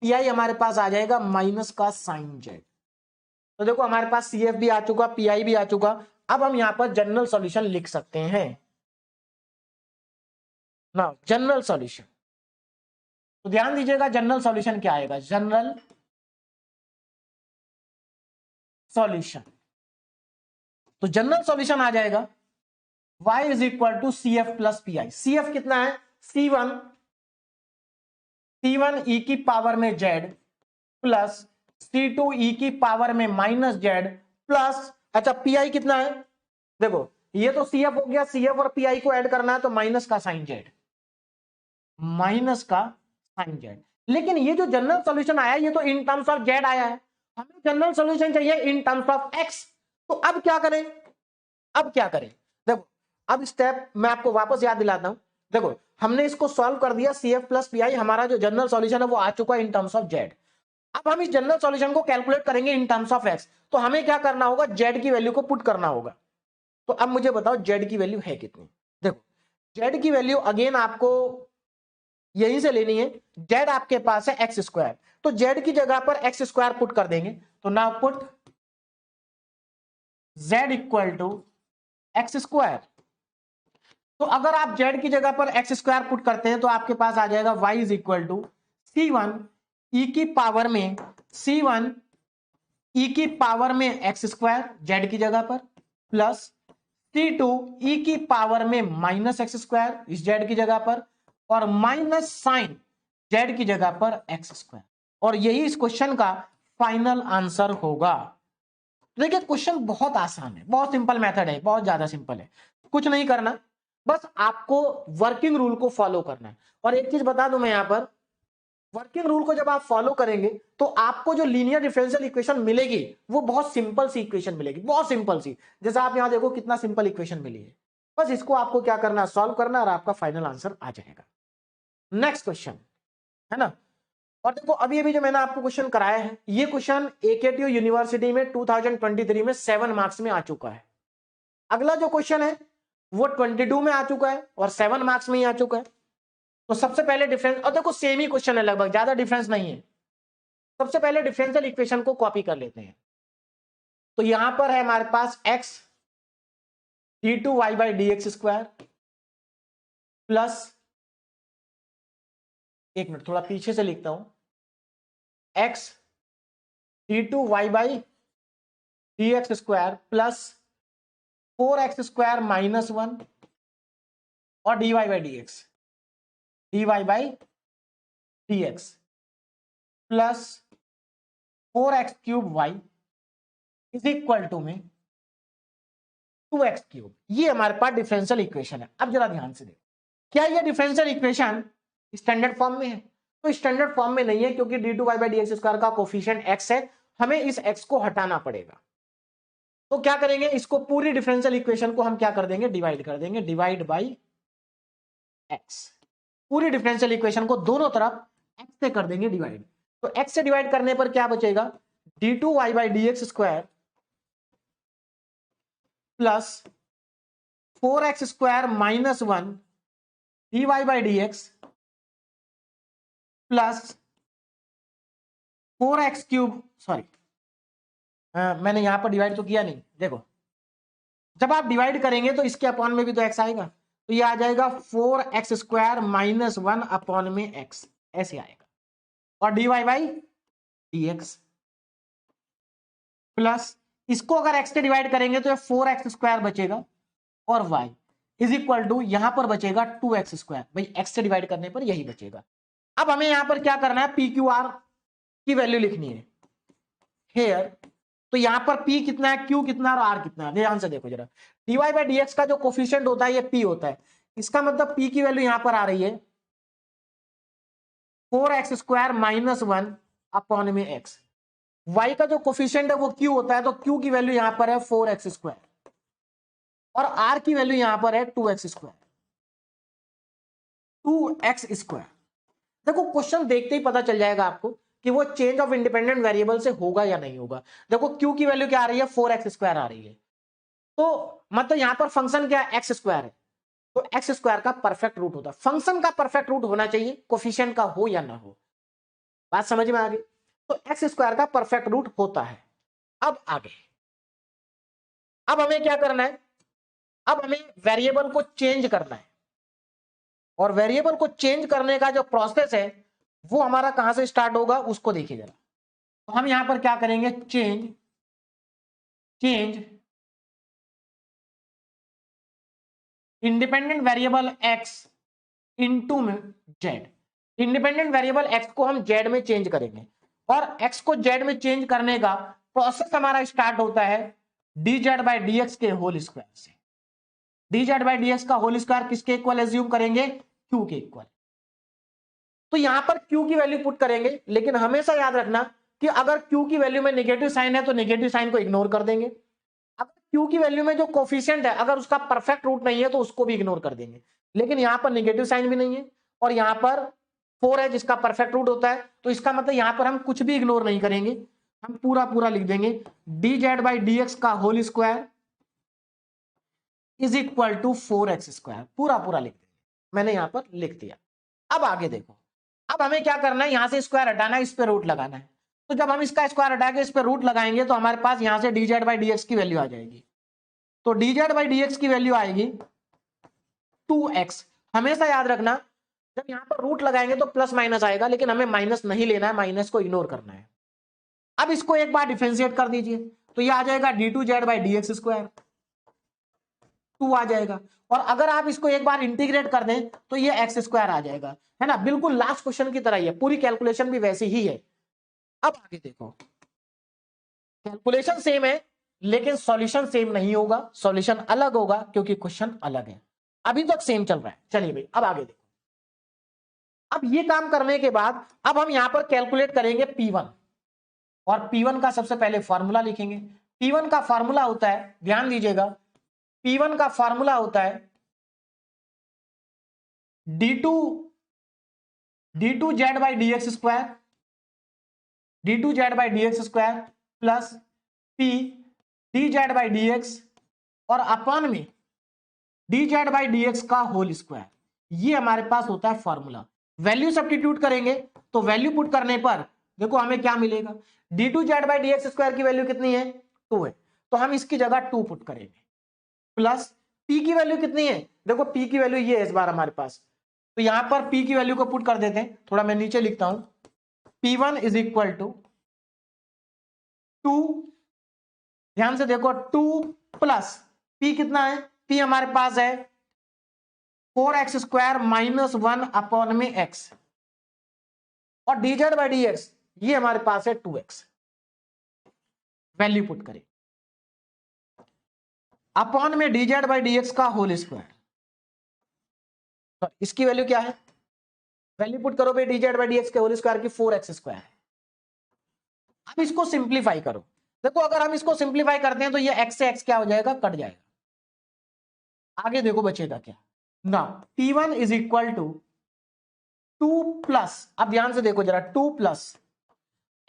PI हमारे पास आ जाएगा माइनस का sin Z। तो देखो हमारे पास CF भी आ चुका, PI भी आ चुका। अब हम यहां पर जनरल सॉल्यूशन लिख सकते हैं ना, जनरल सॉल्यूशन। तो ध्यान दीजिएगा जनरल सॉल्यूशन क्या आएगा, जनरल सॉल्यूशन, तो जनरल सॉल्यूशन आ जाएगा y is equal to CF plus PI। CF कितना है, C1 ई की पावर में Z प्लस C2 ई की पावर में माइनस Z प्लस, अच्छा PI कितना है, देखो ये तो CF हो गया, CF और PI को ऐड करना है तो माइनस का sin Z, माइनस का sin Z। लेकिन ये जो जनरल सॉल्यूशन आया ये तो इन टर्म्स ऑफ Z आया है, हमें जनरल सॉल्यूशन चाहिए इन टर्म्स ऑफ X। तो अब क्या करें, अब क्या करें, देखो अब स्टेप मैं आपको वापस याद दिलाता हूं। देखो हमने इसको सॉल्व कर दिया, CF प्लस PI, हमारा जो जनरल सॉल्यूशन है वो आ चुका है इन टर्म्स ऑफ Z। अब हम इस जनरल सॉल्यूशन को कैलकुलेट करेंगे इन टर्म्स ऑफ X, तो हमें क्या करना होगा, Z की वैल्यू को पुट करना होगा। तो अब मुझे बताओ Z की वैल्यू है कितनी, देखो Z की वैल्यू अगेन आपको यहीं से लेनी है। Z आपके पास है x², तो Z की जगह पर x² पुट कर देंगे, तो now put Z equal to x²। तो अगर आप Z की जगह पर x² पुट करते हैं तो आपके पास आ जाएगा y is equal to C1 e की पावर में C1 ई की पावर में x² Z की जगह पर प्लस C2 ई की पावर में -x² इस Z की जगह पर, और माइनस साइन Z की जगह पर x², और यही इस क्वेश्चन का फाइनल आंसर होगा। देखिए क्वेश्चन बहुत आसान है, बहुत सिंपल मेथड है, बहुत ज्यादा सिंपल है, कुछ नहीं करना, बस आपको वर्किंग रूल को फॉलो करना है। और एक चीज बता दूं मैं यहां पर, वर्किंग रूल को जब आप फॉलो करेंगे तो आपको जो लीनियर डिफरेंशियल इक्वेशन मिलेगी वो बहुत सिंपल सी इक्वेशन मिलेगी, बहुत सिंपल सी। जैसे आप यहां देखो कितना सिंपल इक्वेशन मिली है, बस इसको आपको क्या करना है, सॉल्व करना, और आपका फाइनल आंसर आ जाएगा। नेक्स्ट क्वेश्चन, है ना। और देखो अभी अभी जो मैंने आपको क्वेश्चन कराया है, ये क्वेश्चन AKTU यूनिवर्सिटी में 2023 में 7 मार्क्स में आ चुका है। अगला जो क्वेश्चन है वो 22 में आ चुका है और 7 मार्क्स में ही आ चुका है। तो सबसे पहले डिफरेंस, और देखो सेम ही क्वेश्चन है लगभग, ज्यादा डिफरेंस नहीं है। सबसे पहले डिफरेंशियल इक्वेशन को कॉपी कर लेते हैं। तो यहां पर है हमारे पास x d2y/dx² प्लस, एक मिनट थोड़ा पीछे से लिखता हूं, x d2y/dx² d x square plus 4x² minus 1 और dy by D x, dy by D x plus 4x³ y is equal to में 2x³। ये हमारे पास डिफरेंशियल इक्वेशन है। अब जरा ध्यान से देखो, क्या ये डिफरेंशियल इक्वेशन स्टैंडर्ड फॉर्म में है? तो स्टैंडर्ड फॉर्म में नहीं है, क्योंकि d2y by D x square का कोफिशिएंट x है, हमें इस x को हटाना पड़ेगा। तो क्या करेंगे, इसको पूरी डिफरेंशियल इक्वेशन को हम क्या कर देंगे, डिवाइड कर देंगे, डिवाइड बाई x। पूरी डिफरेंशियल इक्वेशन को दोनों तरफ x से कर देंगे डिवाइड। तो x से डिवाइड करने पर क्या बचेगा, d2y by D x square plus 4x² minus 1 dy by D x plus 4x³, sorry मैंने यहां पर डिवाइड तो किया नहीं, देखो जब आप डिवाइड करेंगे तो इसके अपॉन में भी तो x आएगा, तो ये आ जाएगा 4x² माइनस 1 अपॉन में x, ऐसे आएगा। और dy by D x plus इसको अगर x से डिवाइड करेंगे तो 4x² बचेगा और y इज इक्वल टू यहां पर बचेगा 2x²। भाई x से डिवाइड करने पर यही बचेगा। अब हमें यहां पर क्या करना है, पी क्यू आर की वैल्यू लिखनी है हेयर। तो यहां पर p कितना है, q कितना है और r कितना है, ध्यान से देखो जरा। dy बाई डी एक्स का जो कोफिशिएंट होता है ये p होता है, इसका मतलब p की वैल्यू यहां पर आ रही है 4x² माइनस 1 अपॉन में x। y का जो कोफिशिएंट है वो q होता है, तो q की वैल्यू यहां पर है 4x² और r की वैल्यू यहां पर है 2x²। देखो क्वेश्चन देखते ही पता चल जाएगा आपको कि वो चेंज ऑफ इंडिपेंडेंट वेरिएबल से होगा या नहीं होगा। देखो q की वैल्यू क्या आ रही है, 4x² आ रही है, तो मतलब यहां पर फंक्शन क्या है, x² है, तो x² का परफेक्ट रूट होता है। फंक्शन का परफेक्ट रूट होना चाहिए, कोफिशिएंट का हो या ना हो, बात समझ में आ गई। तो x² का परफेक्ट रूट होता है। अब आगे, अब हमें क्या करना है, अब हमें वेरिएबल को चेंज करना है, और वेरिएबल को चेंज करने का जो प्रोसेस है वो हमारा कहां से स्टार्ट होगा उसको देखिए जरा। तो हम यहां पर क्या करेंगे, change independent variable x into में z। इंडिपेंडेंट वेरिएबल x को हम z में चेंज करेंगे, और x को z में चेंज करने का प्रोसेस हमारा स्टार्ट होता है dz बाई डी एक्स के होल स्क्वायर से। dz बाई डी एक्स का होल स्क्वायर किसके इक्वल एज्यूम करेंगे, q के इक्वल। तो यहां पर q की वैल्यू पुट करेंगे, लेकिन हमेशा याद रखना कि अगर q की वैल्यू में नेगेटिव साइन है तो नेगेटिव साइन को इग्नोर कर देंगे। अगर q की वैल्यू में जो कोफिशिएंट है अगर उसका परफेक्ट रूट नहीं है तो उसको भी इग्नोर कर देंगे। लेकिन यहां पर नेगेटिव साइन भी नहीं है और यहां पर 4 है जिसका परफेक्ट रूट होता है, तो इसका मतलब यहां पर हम कुछ भी इग्नोर नहीं करेंगे, हम पूरा पूरा लिख देंगे dz बाई डी एक्स का whole square is equal to 4x², पूरा पूरा लिख देंगे। मैंने यहां पर लिख दिया। अब आगे देखो, अब हमें क्या करना है, यहां से स्क्वायर हटाना है, इस पे रूट लगाना है। तो जब हम इसका स्क्वायर हटा के इस पे रूट लगाएंगे तो हमारे पास यहां से dz बाई डी एक्स की वैल्यू आ जाएगी। तो dz बाई डी एक्स की वैल्यू आएगी 2x। हमेशा याद रखना जब यहां पर रूट लगाएंगे तो प्लस माइनस आएगा, लेकिन हमें माइनस नहीं लेना है, माइनस को इग्नोर करना है। अब इसको एक बार डिफरेंशिएट कर दीजिए, तो ये आ जाएगा d2z by D x square, 2 आ जाएगा। और अगर आप इसको एक बार इंटीग्रेट कर दें तो ये x² आ जाएगा, है ना, बिल्कुल लास्ट क्वेश्चन की तरह ही है, पूरी कैलकुलेशन भी वैसी ही है। अब आगे देखो, कैलकुलेशन सेम है लेकिन सॉल्यूशन सेम नहीं होगा, सॉल्यूशन अलग होगा क्योंकि क्वेश्चन अलग है। अभी तक सेम चल रहा है, चलिए भाई अब आगे देखो। अब ये काम करने के बाद अब हम यहां पर कैलकुलेट करेंगे P1, और P1 का सबसे पहले फॉर्मूला लिखेंगे। P1 का फॉर्मूला होता है, ध्यान दीजिएगा, P1 का फॉर्मूला होता है d2z by D x square, d2z by D x square plus p dz by D x और अपॉन में dz बाई डी एक्स का होल स्क्वायर। ये हमारे पास होता है फॉर्मूला। वैल्यू सब्स्टिट्यूट करेंगे तो वैल्यू पुट करने पर देखो हमें क्या मिलेगा, d2z by D x square की वैल्यू कितनी है, 2 है, तो हम इसकी जगह 2 पुट करेंगे, प्लस p की वैल्यू कितनी है, देखो p की वैल्यू ये है इस बार हमारे पास, तो यहां पर p की वैल्यू को पुट कर देते हैं। थोड़ा मैं नीचे लिखता हूं, P1 इज इक्वल टू 2 ध्यान से देखो 2 प्लस पी कितना है, पी हमारे पास है 4x² माइनस 1 अपॉन में x, और dz बाई dx ये हमारे पास है 2x। वैल्यू पुट करें अपॉन में dz बाई dx का होल स्क्वायर, तो इसकी वैल्यू क्या है, वैल्यू पुट करो भाई dz बाई dx के होल स्क्वायर की 4x²। अब इसको सिंप्लीफाई करो, देखो अगर हम इसको सिंप्लीफाई करते हैं तो ये x से x क्या हो जाएगा, कट जाएगा। आगे देखो बचेगा क्या ना, p1 is equal to 2 plus, अब ध्यान से देखो जरा 2 प्लस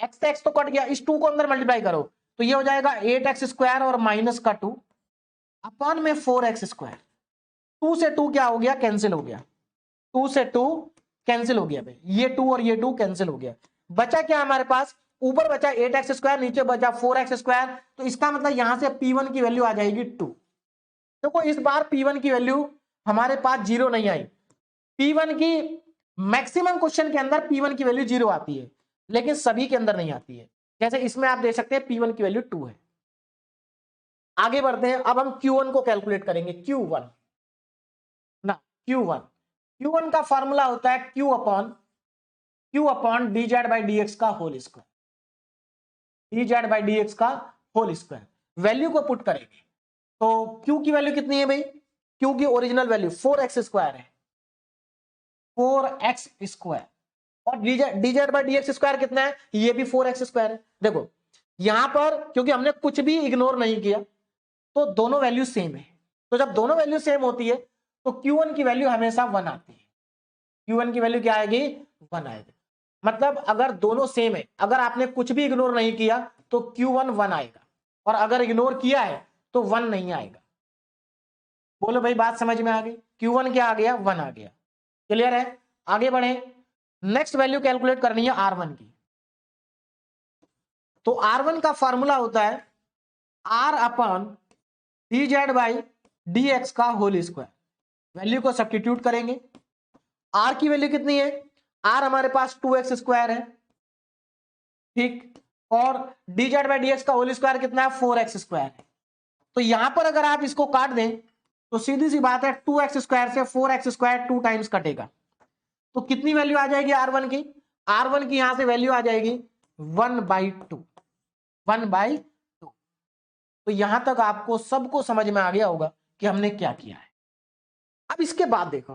x से x तो कट गया, इस 2 को अंदर मल्टीप्लाई करो तो ये हो जाएगा 8x² और माइनस का 2 अपॉन में 4x²। 2 से 2 क्या हो गया, कैंसिल हो गया, 2 से 2 कैंसिल हो गया भाई, ये 2 और ये 2 कैंसिल हो गया, बचा क्या हमारे पास, ऊपर बचा 8x², नीचे बचा 4x², तो इसका मतलब यहां से p1 की वैल्यू आ जाएगी 2। देखो इस बार p1 की वैल्यू हमारे पास 0 नहीं आई, p1 की मैक्सिमम क्वेश्चन के अंदर p1 की वैल्यू 0 आती है, लेकिन सभी के अंदर नहीं आती है। जैसे इसमें आप देख सकते हैं p1 की वैल्यू 2 है। आगे बढ़ते हैं, अब हम q1 को कैलकुलेट करेंगे, q1 ना, q1 का फॉर्मूला होता है q upon dz by dx का whole square, dz by dx का होल स्क्वायर। वैल्यू को पुट करेंगे तो q की वैल्यू कितनी है भाई, q की ओरिजिनल वैल्यू 4x² है, 4x², और dz बाई dx स्क्वायर कितना है, ये भी 4x² है। देखो यहां पर क्योंकि हमने कुछ भी इग्नोर नहीं किया तो दोनों वैल्यू सेम है, तो जब दोनों वैल्यू सेम होती है तो q1 की वैल्यू हमेशा 1 आती है, q1 की वैल्यू क्या आएगी, 1 आएगी। मतलब अगर दोनों सेम है, अगर आपने कुछ भी इग्नोर नहीं किया तो q1 1 आएगा, और अगर इग्नोर किया है तो 1 नहीं आएगा। बोलो भाई बात समझ में आ गई, q1 क्या आ गया, 1 आ गया। क्लियर है, आगे बढ़े, नेक्स्ट वैल्यू कैलकुलेट करनी है r1 की। तो r1 का फॉर्मूला होता है r upon dz by dx का होल स्क्वायर। वैल्यू को सब्स्टिट्यूट करेंगे, r की वैल्यू कितनी है, r हमारे पास 2x² है, ठीक, और dz बाई dx का होल स्क्वायर कितना है, 4x² है। तो यहां पर अगर आप इसको काट दें तो सीधी सी बात है 2x² से 4x² 2 टाइम्स कटेगा, तो कितनी वैल्यू आ जाएगी r1 की, r1 की यहां से वैल्यू आ जाएगी 1/2, 1/2। तो यहां तक आपको सबको समझ में आ गया होगा कि हमने क्या किया है। अब इसके बाद देखो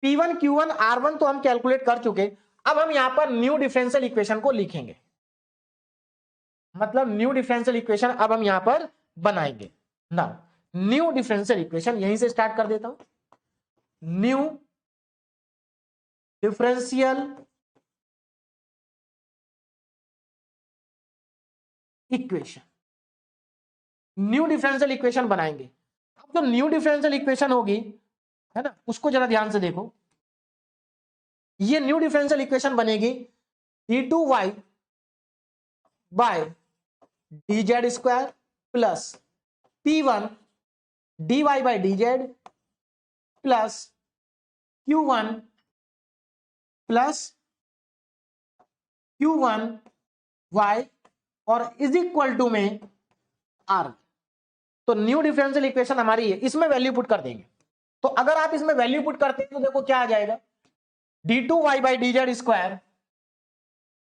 P1 Q1 R1 तो हम कैलकुलेट कर चुके, अब हम यहां पर न्यू डिफरेंशियल इक्वेशन को लिखेंगे, मतलब न्यू डिफरेंशियल इक्वेशन अब हम यहां पर बनाएंगे ना। न्यू डिफरेंशियल इक्वेशन यहीं से स्टार्ट कर देता हूं, new differential equation, new differential equation बनाएंगे। अब जो न्यू डिफरेंशियल इक्वेशन होगी है ना, उसको जरा ध्यान से देखो, ये न्यू डिफरेंशियल इक्वेशन बनेगी d2y by dz² plus p1 dy by dz plus q1 plus q1 y और इज इक्वल टू में r। तो न्यू डिफरेंशियल इक्वेशन हमारी है, इसमें वैल्यू पुट कर देंगे। तो अगर आप इसमें वैल्यू पुट करते हैं तो देखो क्या आ जाएगा, d2y by dz²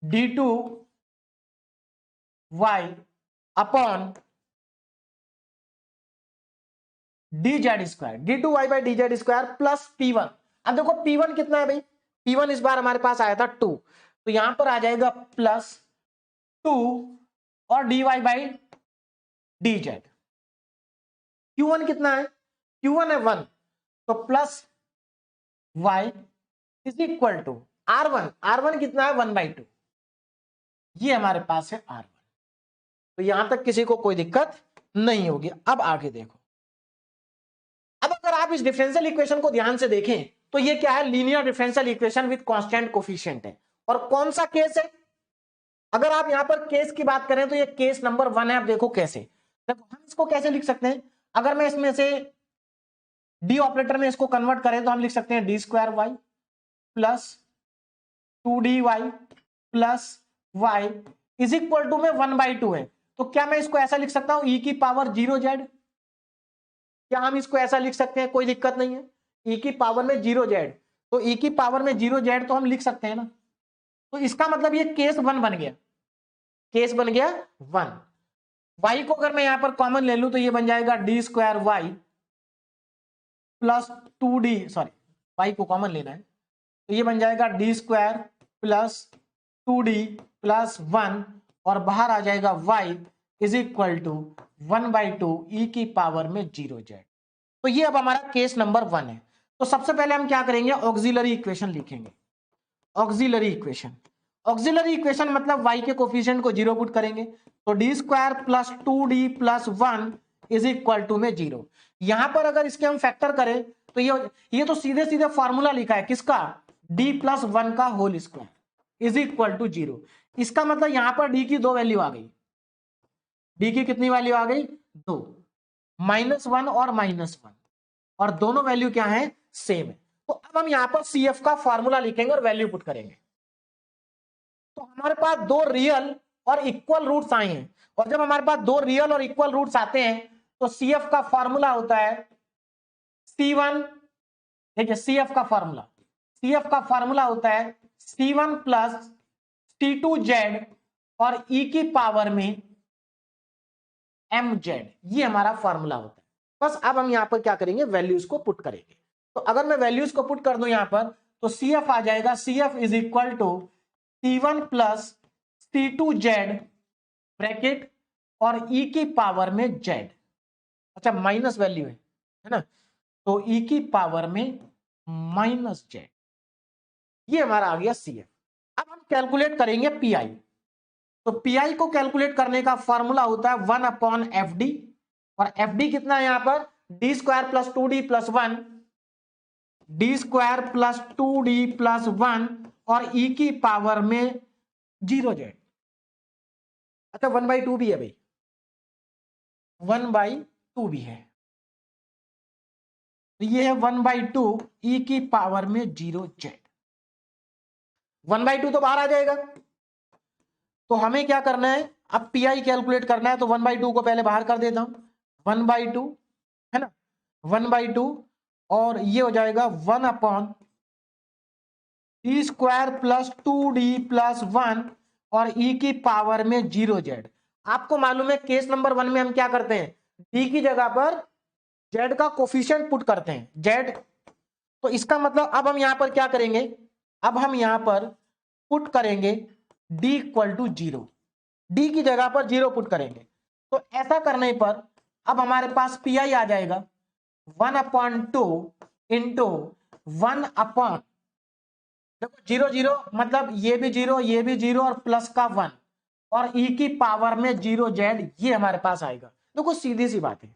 d2y upon dz² d2y by dz² plus p1। अब देखो p1 कितना है भाई, p1 इस बार हमारे पास आया था 2, तो यहां पर आ जाएगा प्लस 2 और dy बाई dz। q1 कितना है, q1 है 1, तो plus y is equal to r1 कितना है 1/2, ये हमारे पास है r1। तो यहां तक किसी को कोई दिक्कत नहीं होगी। अब आगे देखो, अब अगर आप इस डिफरेंशियल इक्वेशन को ध्यान से देखें तो ये क्या है, linear differential equation with constant coefficient है। और कौन सा केस है, अगर आप यहां पर केस की बात करें तो ये केस नंबर 1 है। आप देखो कैसे, देखो हम इसको कैसे लिख सकते हैं, अगर मैं इसमें से डी ऑपरेटर में इसको कन्वर्ट करें तो हम लिख सकते हैं d² y plus 2dy plus y is equal to में 1/2 है, तो क्या मैं इसको ऐसा लिख सकता हूं, ई की पावर 0z? क्या हम इसको ऐसा लिख सकते हैं? कोई दिक्कत नहीं है, ई की पावर में 0z, तो ई की पावर में 0z तो हम लिख सकते हैं ना। तो इसका मतलब ये केस 1 बन गया, केस बन गया 1। y को अगर मैं यहां पर कॉमन ले लूं तो ये बन जाएगा d square y plus 2d, sorry y को कॉमन लेना है, तो ये बन जाएगा d square plus 2d plus 1, और बाहर आ जाएगा y इज इक्वल टू 1/2 ई की पावर में 0z। तो ये अब हमारा केस नंबर 1 है। तो सबसे पहले हम क्या करेंगे, ऑक्सिलरी इक्वेशन लिखेंगे। ऑक्सिलरी इक्वेशन, ऑक्सिलरी इक्वेशन मतलब y के कोफिशिएंट को 0 पुट करेंगे, तो d square plus 2d plus 1 is equal to में 0। यहां पर अगर इसके हम फैक्टर करें तो ये तो सीधे सीधे फॉर्मूला लिखा है किसका, d प्लस 1 का whole square is equal to 0। इसका मतलब यहां पर d की दो वैल्यू आ गई, d की कितनी वैल्यू आ गई, 2, -1 और -1, और दोनों वैल्यू क्या है, सेम है। तो अब हम यहां पर CF का फॉर्मूला लिखेंगे और वैल्यू पुट करेंगे। तो हमारे पास दो रियल और इक्वल रूट्स आए हैं, और जब हमारे पास दो रियल और इक्वल रूट्स आते हैं तो CF का फॉर्मूला होता है C1, देखिए CF का फॉर्मूला, CF का फॉर्मूला होता है C1 प्लस C2Z और e की पावर में mz, ये हमारा फॉर्मूला होता है। बस अब हम यहां पर क्या करेंगे, वैल्यूज को पुट करेंगे। तो अगर मैं वैल्यूज को पुट कर दूं यहां पर, तो CF आ जाएगा, CF is equal to C1 plus C2Z bracket और e की पावर में z, अच्छा माइनस वैल्यू है ना, तो e की पावर में माइनस z, ये हमारा आ गया CF। अब हम कैलकुलेट करेंगे PI। तो PI को कैलकुलेट करने का फॉर्मूला होता है 1/FD, और FD कितना है यहां पर, D square plus 2d plus 1, D square plus 2d plus 1 और e की पावर में 0z, अच्छा 1/2 भी है भाई, 1/2 भी है, तो ये है 1/2 e की पावर में 0z। 1/2 तो बाहर आ जाएगा, तो हमें क्या करना है, अब PI कैलकुलेट करना है, तो 1/2 को पहले बाहर कर देता हूं, 1/2 है ना, 1/2, और ये हो जाएगा 1/d square plus 2d plus 1 और e की पावर में 0z। आपको मालूम है केस नंबर 1 में हम क्या करते हैं, d की जगह पर z का कोफिशिएंट पुट करते हैं, z। तो इसका मतलब अब हम यहां पर क्या करेंगे, अब हम यहां पर पुट करेंगे d इक्वल टू 0, d की जगह पर 0 पुट करेंगे। तो ऐसा करने पर अब हमारे पास PI आ जाएगा 1/2 इंटू 1/, देखो 0 0 मतलब ये भी 0 ये भी 0 और प्लस का 1 और e की पावर में 0z, ये हमारे पास आएगा। देखो सीधी सी बात है,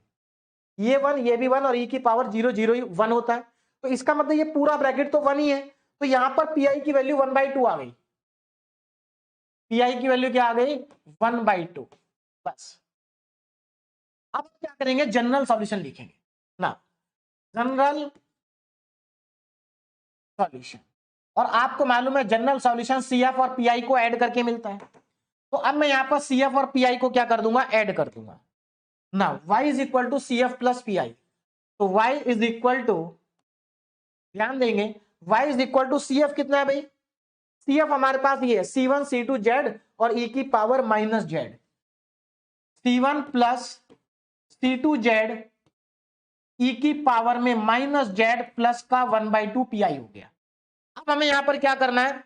ये 1 ये भी 1 और e की पावर 0 0 1 होता है, तो इसका मतलब ये पूरा ब्रैकेट तो 1 ही है, तो यहां पर PI की वैल्यू 1/2 आ गई, PI की वैल्यू क्या आ गई, 1/2। बस अब क्या करेंगे, जनरल सॉल्यूशन लिखेंगे ना, जनरल सॉल्यूशन, और आपको मालूम है जनरल सॉल्यूशन CF और PI को ऐड करके मिलता है। तो अब मैं यहां पर CF और PI को क्या कर दूंगा, ऐड कर दूंगा ना, y is equal to CF plus PI, तो y इज इक्वल टू, ध्यान देंगे, y is equal to CF कितना है भाई, CF हमारे पास ये है C1 C2Z और e की power minus z, C1 plus C2Z e की पावर में माइनस z प्लस का 1/2 PI हो गया। अब हमें यहां पर क्या करना है,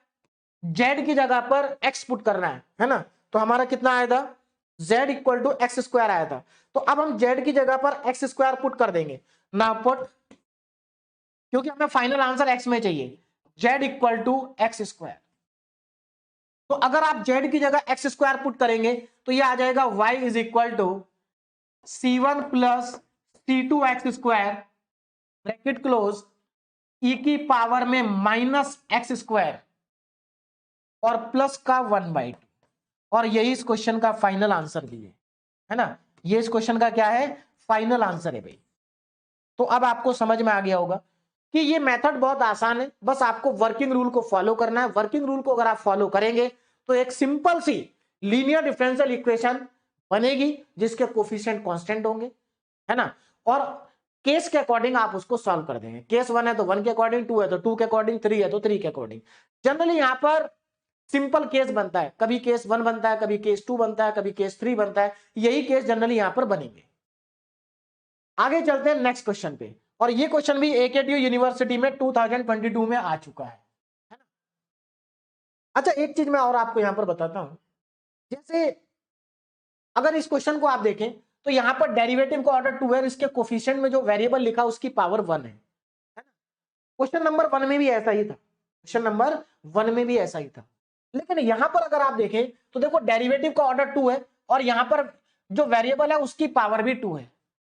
z की जगह पर x पुट करना है ना, तो हमारा कितना आया था, z equal to x square आया था, तो अब हम z की जगह पर x स्क्वायर पुट कर देंगे ना, पुट, क्योंकि हमें फाइनल आंसर x में चाहिए, z equal to x square. तो अगर आप z की जगह एक्स स्क्वायर पुट करेंगे तो ये आ जाएगा y is equal to C1 plus C2x square bracket close e की पावर में माइनस एक्स स्क्वायर और प्लस का 1/2, और यही इस क्वेश्चन का फाइनल आंसर भी है ना, ये इस क्वेश्चन का क्या है, फाइनल आंसर है भाई। तो अब आपको समझ में आ गया होगा कि ये मेथड बहुत आसान है, बस आपको वर्किंग रूल को फॉलो करना है। वर्किंग रूल को अगर आप फॉलो करेंगे तो एक सिंपल सी लीनियर डिफरेंशियल इक्वेशन बनेगी जिसके कोफिशिएंट कांस्टेंट होंगे, है ना। और केस के अकॉर्डिंग आप उसको सॉल्व कर देंगे। केस 1 है तो 1 के अकॉर्डिंग, 2 है तो 2 के अकॉर्डिंग, 3 है तो 3 के अकॉर्डिंग। जनरली यहां पर सिंपल केस बनता है, कभी केस 1 बनता है, कभी केस 2 बनता है, कभी केस 3 बनता है, यही केस जनरली यहां पर बनेंगे। आगे चलते हैं नेक्स्ट क्वेश्चन पे, और ये क्वेश्चन भी एकेटीयू यूनिवर्सिटी में 2022 में आ चुका है ना। अच्छा, एक चीज मैं और आपको यहां पर बताता हूं, जैसे अगर इस क्वेश्चन को आप देखें तो यहां पर डेरिवेटिव का ऑर्डर 2 है, इसके कोफिशिएंट में जो वेरिएबल लिखा उसकी पावर 1 है ना। क्वेश्चन नंबर 1 में भी ऐसा ही था, क्वेश्चन नंबर 1 में भी ऐसा ही था। लेकिन यहां पर अगर आप देखें तो देखो डेरिवेटिव का ऑर्डर 2 है और यहां पर जो वेरिएबल है उसकी पावर भी 2 है।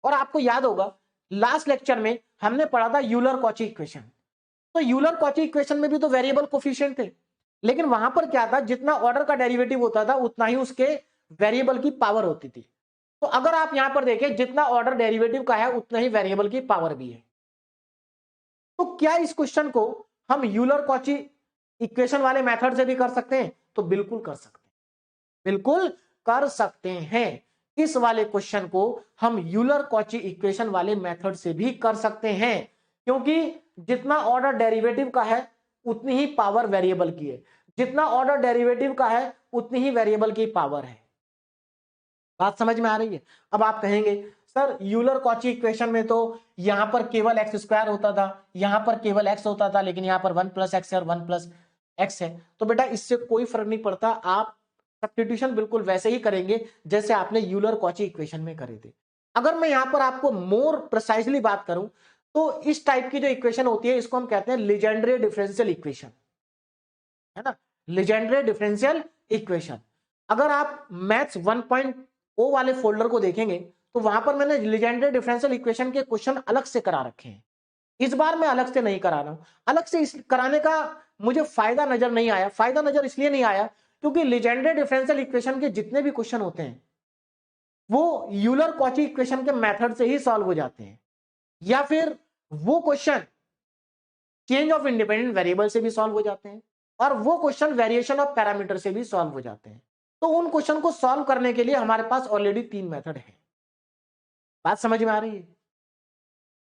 और आपको याद होगा लास्ट लेक्चर में हमने पढ़ा था यूलर कॉची इक्वेशन, तो यूलर कॉची इक्वेशन में भी तो वेरिएबल कोफिशिएंट थे, लेकिन वहां पर क्या था, जितना ऑर्डर का डेरिवेटिव होता था उतना ही उसके वेरिएबल की पावर होती थी। तो अगर आप यहां पर देखें जितना ऑर्डर डेरिवेटिव का है उतना ही वेरिएबल की पावर भी है। तो क्या इस क्वेश्चन को हम यूलर कॉची इक्वेशन वाले मेथड से भी कर सकते हैं? तो बिल्कुल कर सकते हैं, बिल्कुल कर सकते हैं। इस वाले क्वेश्चन को हम यूलर कॉची इक्वेशन वाले मेथड से भी कर सकते हैं, क्योंकि जितना ऑर्डर डेरिवेटिव का है उतनी ही पावर वेरिएबल की है, जितना ऑर्डर डेरिवेटिव का है उतनी ही वेरिएबल की पावर है। बात समझ में आ रही है? अब आप कहेंगे सर यूलर कॉची इक्वेशन में तो यहां पर केवल एक्स स्क्वायर होता था, यहां पर केवल एक्स होता था, लेकिन यहां पर 1 प्लस एक्स और 1 प्लस एक्स है। तो बेटा इससे कोई फर्क नहीं पड़ता, आप सब्स्टिट्यूशन बिल्कुल वैसे ही करेंगे जैसे आपने यूलर कॉची इक्वेशन में करे थे। अगर मैं यहां पर आपको मोर प्रिसाइजली बात करूं तो इस टाइप की जो इक्वेशन होती है इसको हम कहते हैं लीजेंड्रे डिफरेंशियल इक्वेशन, है ना, लीजेंड्रे डिफरेंशियल इक्वेशन। अगर आप मैथ्स 1.0 वाले फोल्डर को देखेंगे तो वहां पर मैंने लीजेंड्रे डिफरेंशियल इक्वेशन के क्वेश्चन अलग से करा रखे हैं। इस बार मैं अलग से नहीं करा रहा हूं, अलग से इस कराने का मुझे फायदा नजर नहीं आया। फायदा नजर इसलिए नहीं आया क्योंकि लीजेंड्रे डिफरेंशियल इक्वेशन के जितने भी क्वेश्चन होते हैं वो यूलर कॉची इक्वेशन के मेथड से ही सॉल्व हो जाते हैं, या फिर वो question change of independent variable से भी सॉल्व हो जाते हैं, और वो क्वेश्चन वेरिएशन ऑफ पैरामीटर से भी सॉल्व हो जाते हैं। तो उन क्वेश्चन को सॉल्व करने के लिए हमारे पास ऑलरेडी 3 मेथड है। बात समझ में आ रही है?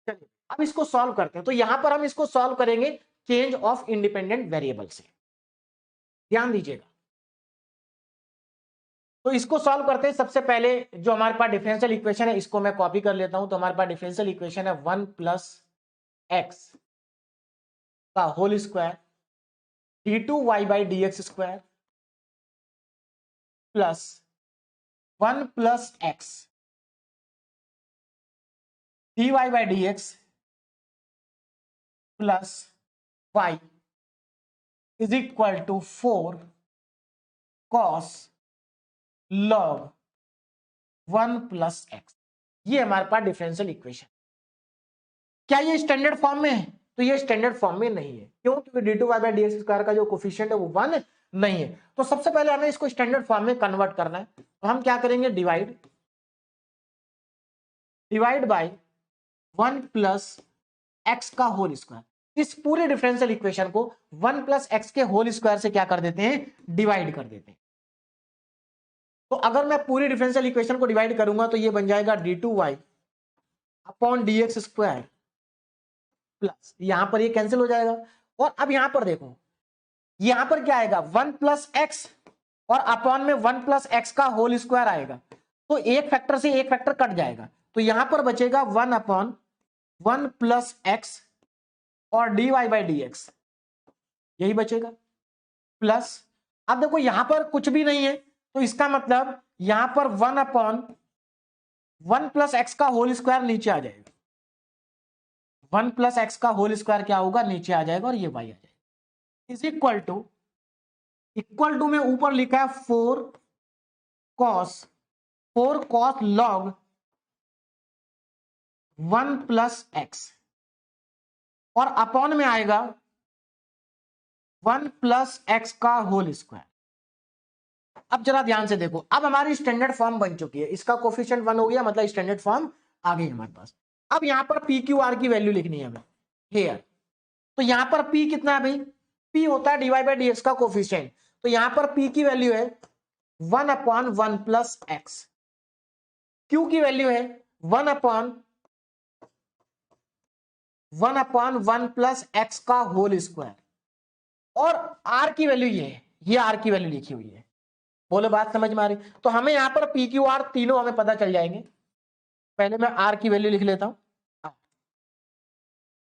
चलिए अब इसको सॉल्व करते हैं। तो यहां पर हम इसको सॉल्व करेंगे चेंज ऑफ इंडिपेंडेंट वेरिएबल से, ध्यान दीजिएगा। तो इसको सॉल्व करते हैं। सबसे पहले जो हमारे पास डिफरेंशियल इक्वेशन है इसको मैं कॉपी कर लेता हूं। तो हमारे पास डिफरेंशियल इक्वेशन है 1 प्लस एक्स का whole square d2y by D x square plus 1 plus x dy by D x plus y is equal to 4 cos log 1 plus x. ये हमारे पास डिफरेंशियल इक्वेशन। क्या ये स्टैंडर्ड फॉर्म में है? तो ये स्टैंडर्ड फॉर्म में नहीं है। क्यों? क्योंकि d2y by D x square का जो कोफिशिएंट है वो 1 नहीं है। तो सबसे पहले हमें इसको स्टैंडर्ड फॉर्म में कन्वर्ट करना है। तो हम क्या करेंगे, डिवाइड बाई 1 प्लस एक्स का होल स्क्वायर। इस पूरे डिफरेंशियल इक्वेशन को 1 प्लस एक्स के होल स्क्वायर से क्या कर देते हैं, डिवाइड कर देते हैं। तो अगर मैं पूरी डिफरेंशियल इक्वेशन को डिवाइड करूंगा तो ये बन जाएगा d2y upon D x square plus, यहां पर ये कैंसिल हो जाएगा। और अब यहां पर देखो, यहां पर क्या आएगा, 1 प्लस एक्स और अपॉन में 1 प्लस एक्स का होल स्क्वायर आएगा। तो एक फैक्टर से एक फैक्टर कट जाएगा, तो यहां पर बचेगा 1 अपॉन 1 प्लस एक्स और dy बाई डी एक्स, यही बचेगा प्लस। अब देखो यहां पर कुछ भी नहीं है, तो इसका मतलब यहां पर 1 अपॉन 1 प्लस एक्स का होल स्क्वायर नीचे आ जाएगा। 1 प्लस एक्स का होल स्क्वायर क्या होगा, नीचे आ जाएगा और ये y आ जाएगा। इज इक्वल टू में ऊपर लिखा है 4 कॉस लॉग 1 प्लस एक्स और अपॉन में आएगा 1 प्लस एक्स का होल स्क्वायर। अब जरा ध्यान से देखो, अब हमारी स्टैंडर्ड फॉर्म बन चुकी है, इसका कोफिशिएंट 1 हो गया, मतलब स्टैंडर्ड फॉर्म आ गई हमारे पास। अब यहां पर पी क्यू आर की वैल्यू लिखनी है हमें हेयर। तो यहां पर पी कितना है भाई, पी होता है dy बाई डी एक्स का कोफिशिएंट। तो यहां पर पी की वैल्यू है 1 अपॉन 1 प्लस एक्स। क्यू की वैल्यू है 1/1 प्लस एक्स का होल स्क्वायर, और आर की वैल्यू ये है, ये आर की वैल्यू लिखी हुई है। बोलो बात समझ में आ रही? तो हमें यहां पर पी क्यू आर तीनों हमें पता चल जाएंगे। पहले मैं आर की वैल्यू लिख लेता हूं।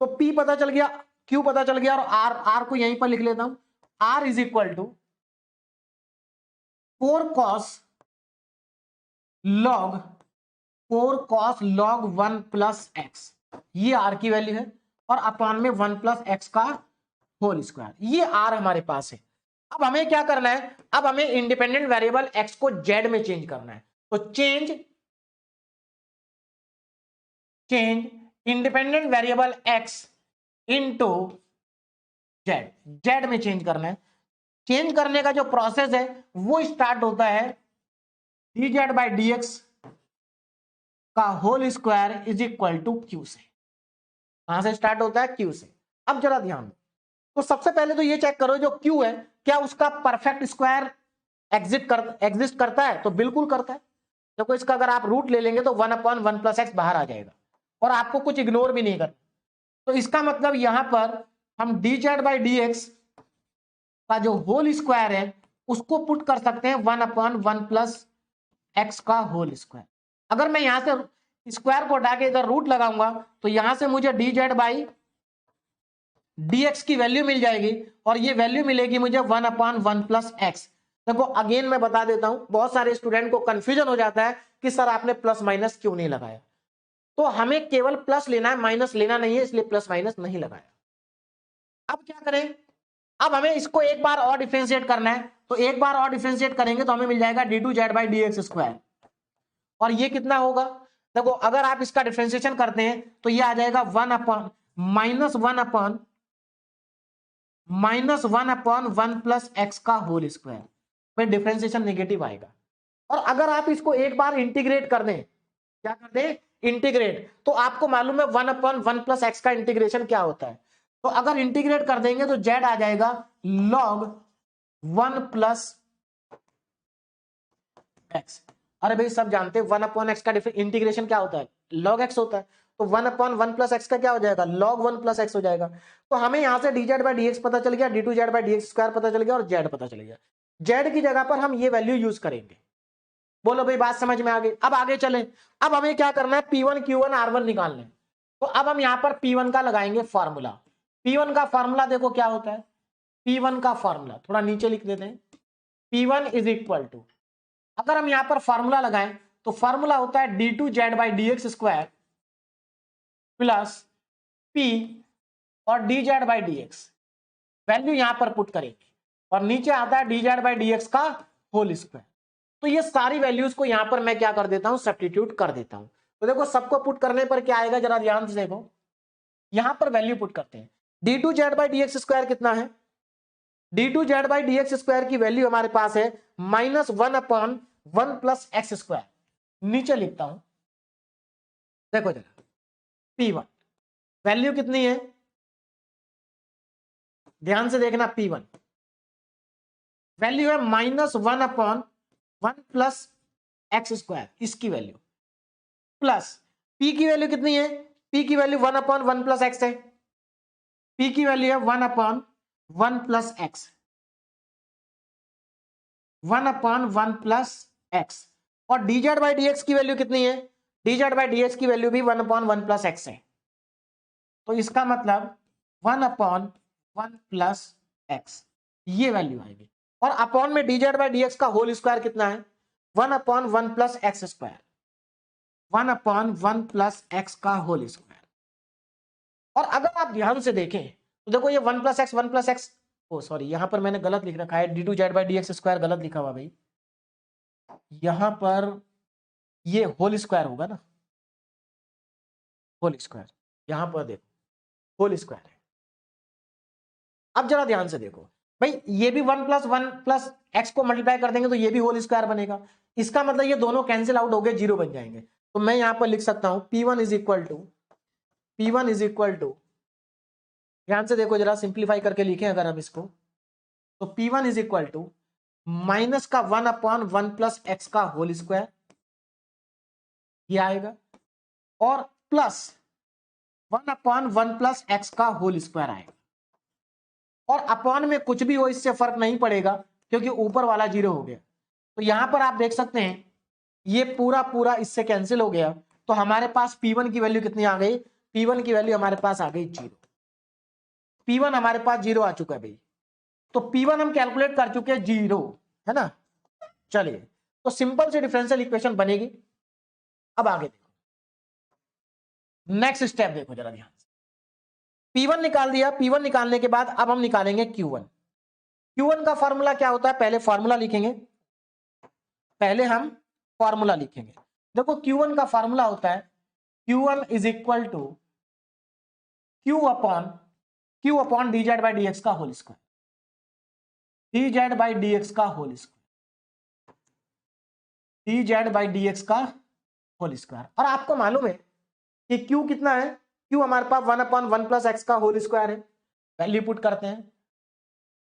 तो पी पता चल गया, क्यू पता चल गया, और आर, आर को यहीं पर लिख लेता हूं। R is equal to 4 cos log 4 cos log 1 plus x, ये आर की वैल्यू है, और अपान में 1 प्लस एक्स का होल स्क्वायर, ये आर हमारे पास है। अब हमें क्या करना है, अब हमें इंडिपेंडेंट वेरिएबल एक्स को जेड में चेंज करना है। तो change independent variable x into Z, Z में चेंज करना है। चेंज करने का जो प्रोसेस है वो स्टार्ट होता है D Z by D x का whole square is equal to Q से। कहां से स्टार्ट होता है? क्यू से। अब जरा ध्यान दो, तो सबसे पहले तो ये चेक करो जो क्यू है क्या उसका परफेक्ट स्क्वायर एग्जिस्ट करता है? तो बिल्कुल करता है। देखो इसका अगर आप रूट ले लेंगे तो 1/1 प्लस एक्स बाहर आ जाएगा, और आपको कुछ इग्नोर भी नहीं करना। तो इसका मतलब यहां पर हम D Z by D x का जो होल स्क्वायर है उसको पुट कर सकते हैं 1/1 प्लस एक्स का होल स्क्वायर। अगर मैं यहां से स्क्वायर को हटा के इधर रूट लगाऊंगा तो यहां से मुझे D Z by D x की वैल्यू मिल जाएगी, और ये वैल्यू मिलेगी मुझे 1/1 प्लस एक्स। देखो अगेन मैं बता देता हूं, बहुत सारे स्टूडेंट को कंफ्यूजन हो जाता है कि सर आपने प्लस माइनस क्यों नहीं लगाया। तो हमें केवल प्लस लेना है, माइनस लेना नहीं है, इसलिए प्लस माइनस नहीं लगाया। अब क्या करें, अब हमें इसको एक बार और डिफरेंशिएट करना है। तो एक बार और डिफरेंशिएट करेंगे तो हमें मिल जाएगा d two Z by D x square, और ये कितना होगा? देखो अगर आप इसका डिफरेंशिएशन करते हैं तो ये आ जाएगा -1/1 प्लस एक्स का होल स्क्वायर में डिफरेंशिएशन नेगेटिव आएगा। और अगर आप इसको एक बार इंटीग्रेट कर दें, क्या कर दें? इंटीग्रेट, तो आपको मालूम है 1/1 प्लस एक्स का इंटीग्रेशन क्या होता है। तो अगर इंटीग्रेट कर देंगे तो जेड आ जाएगा log 1 प्लस एक्स। अरे भाई सब जानते हैं 1/x का इंटीग्रेशन क्या होता है? log x होता है। तो 1/1 प्लस एक्स का क्या हो जाएगा? log 1 प्लस एक्स हो जाएगा। तो हमें यहां से d Z by D x पता चल गया, d two Z by D x square पता चल गया, और जेड पता चल गया। जेड की जगह पर हम ये वैल्यू यूज करेंगे। बोलो भाई बात समझ में आ गई? अब आगे चलें। अब हमें क्या करना है? P1 Q1 R1 निकालना है। तो अब हम यहां पर P1 का लगाएंगे फॉर्मूला। P1 का फॉर्मूला देखो क्या होता है। P1 का फॉर्मूला थोड़ा नीचे लिख देते हैं। P1 इज इक्वल टू, अगर हम यहां पर फॉर्मूला लगाएं तो फॉर्मूला होता है D two Z by D x square plus P और D Z by D X, value यहां पर पुट करेंगे, और नीचे आता है D Z by D x का होल स्क्वायर। तो ये सारी वैल्यूज को यहां पर मैं क्या कर देता हूं? सब्स्टिट्यूट कर देता हूं। तो देखो सबको पुट करने पर क्या आएगा, जरा ध्यान से देखो। यहां पर वैल्यू पुट करते हैं, d two Z by D x square कितना है? D two Z by D x square की वैल्यू हमारे पास है -1/1 प्लस एक्स स्क्वायर। नीचे लिखता हूं, देखो जरा P1 वैल्यू कितनी है, ध्यान से देखना। P1 वैल्यू है -1/1 प्लस एक्स स्क्वायर, इसकी वैल्यू, प्लस P की वैल्यू कितनी है? P की वैल्यू 1/1 प्लस एक्स है। P की वैल्यू है 1/1 प्लस एक्स, 1/1 प्लस एक्स। और D Z by D x की वैल्यू कितनी है? D Z by D x की वैल्यू भी 1/1 प्लस एक्स है। तो इसका मतलब 1/1 प्लस एक्स, ये वैल्यू आएगी। और अपॉन में D Z by D x का होल स्क्वायर कितना है? 1/1 plus x square, 1/1 plus x का होल स्क्वायर। और अगर आप ध्यान से देखें तो देखो ये 1 प्लस एक्स, ओ सॉरी यहां पर मैंने गलत लिख रखा है, D two Z by D x square गलत लिखा हुआ भाई। यहां पर ये होल स्क्वायर होगा ना, होल स्क्वायर, यहां पर देखो होल स्क्वायर है। अब जरा ध्यान से देखो भाई, ये भी 1/1 प्लस एक्स को मल्टीप्लाई कर देंगे तो ये भी होल स्क्वायर बनेगा। इसका मतलब ये दोनों कैंसिल आउट हो गए, जीरो बन जाएंगे। तो मैं यहां पर लिख सकता हूं P1 इज इक्वल टू, ध्यान से देखो जरा, सिंप्लीफाई करके लिखें अगर हम इसको, तो P1 is equal to minus का 1/1 प्लस एक्स का होल स्क्वायर ये आएगा, और प्लस 1/1 प्लस एक्स का होल स्क्वायर आएगा। और अपॉन में कुछ भी हो इससे फर्क नहीं पड़ेगा क्योंकि ऊपर वाला 0 हो गया। तो यहां पर आप देख सकते हैं ये पूरा पूरा इससे कैंसिल हो गया, तो हमारे पास P1 की वैल्यू कितनी आ गई? P1 की वैल्यू हमारे पास आ गई 0। P1 हमारे पास 0 आ चुका है भाई, तो P1 हम कैलकुलेट कर चुके हैं 0, है ना। चलिए, तो सिंपल से डिफरेंशियल इक्वेशन बनेगी। अब आगे देखो, नेक्स्ट स्टेप देखो जरा ध्यान से। P1 निकाल दिया, P1 निकालने के बाद अब हम निकालेंगे Q1। Q1 का फॉर्मूला क्या होता है? पहले फॉर्मूला लिखेंगे, पहले हम फॉर्मूला लिखेंगे। देखो Q1 का फॉर्मूला होता है Q1 is equal to Q upon dz by dx का whole square, dz by dx का whole square, dz by dx का होल स्क्वायर। और आपको मालूम है कि Q कितना है? Q हमारे पास 1/1 प्लस एक्स का होल स्क्वायर है। वैल्यू पुट करते हैं,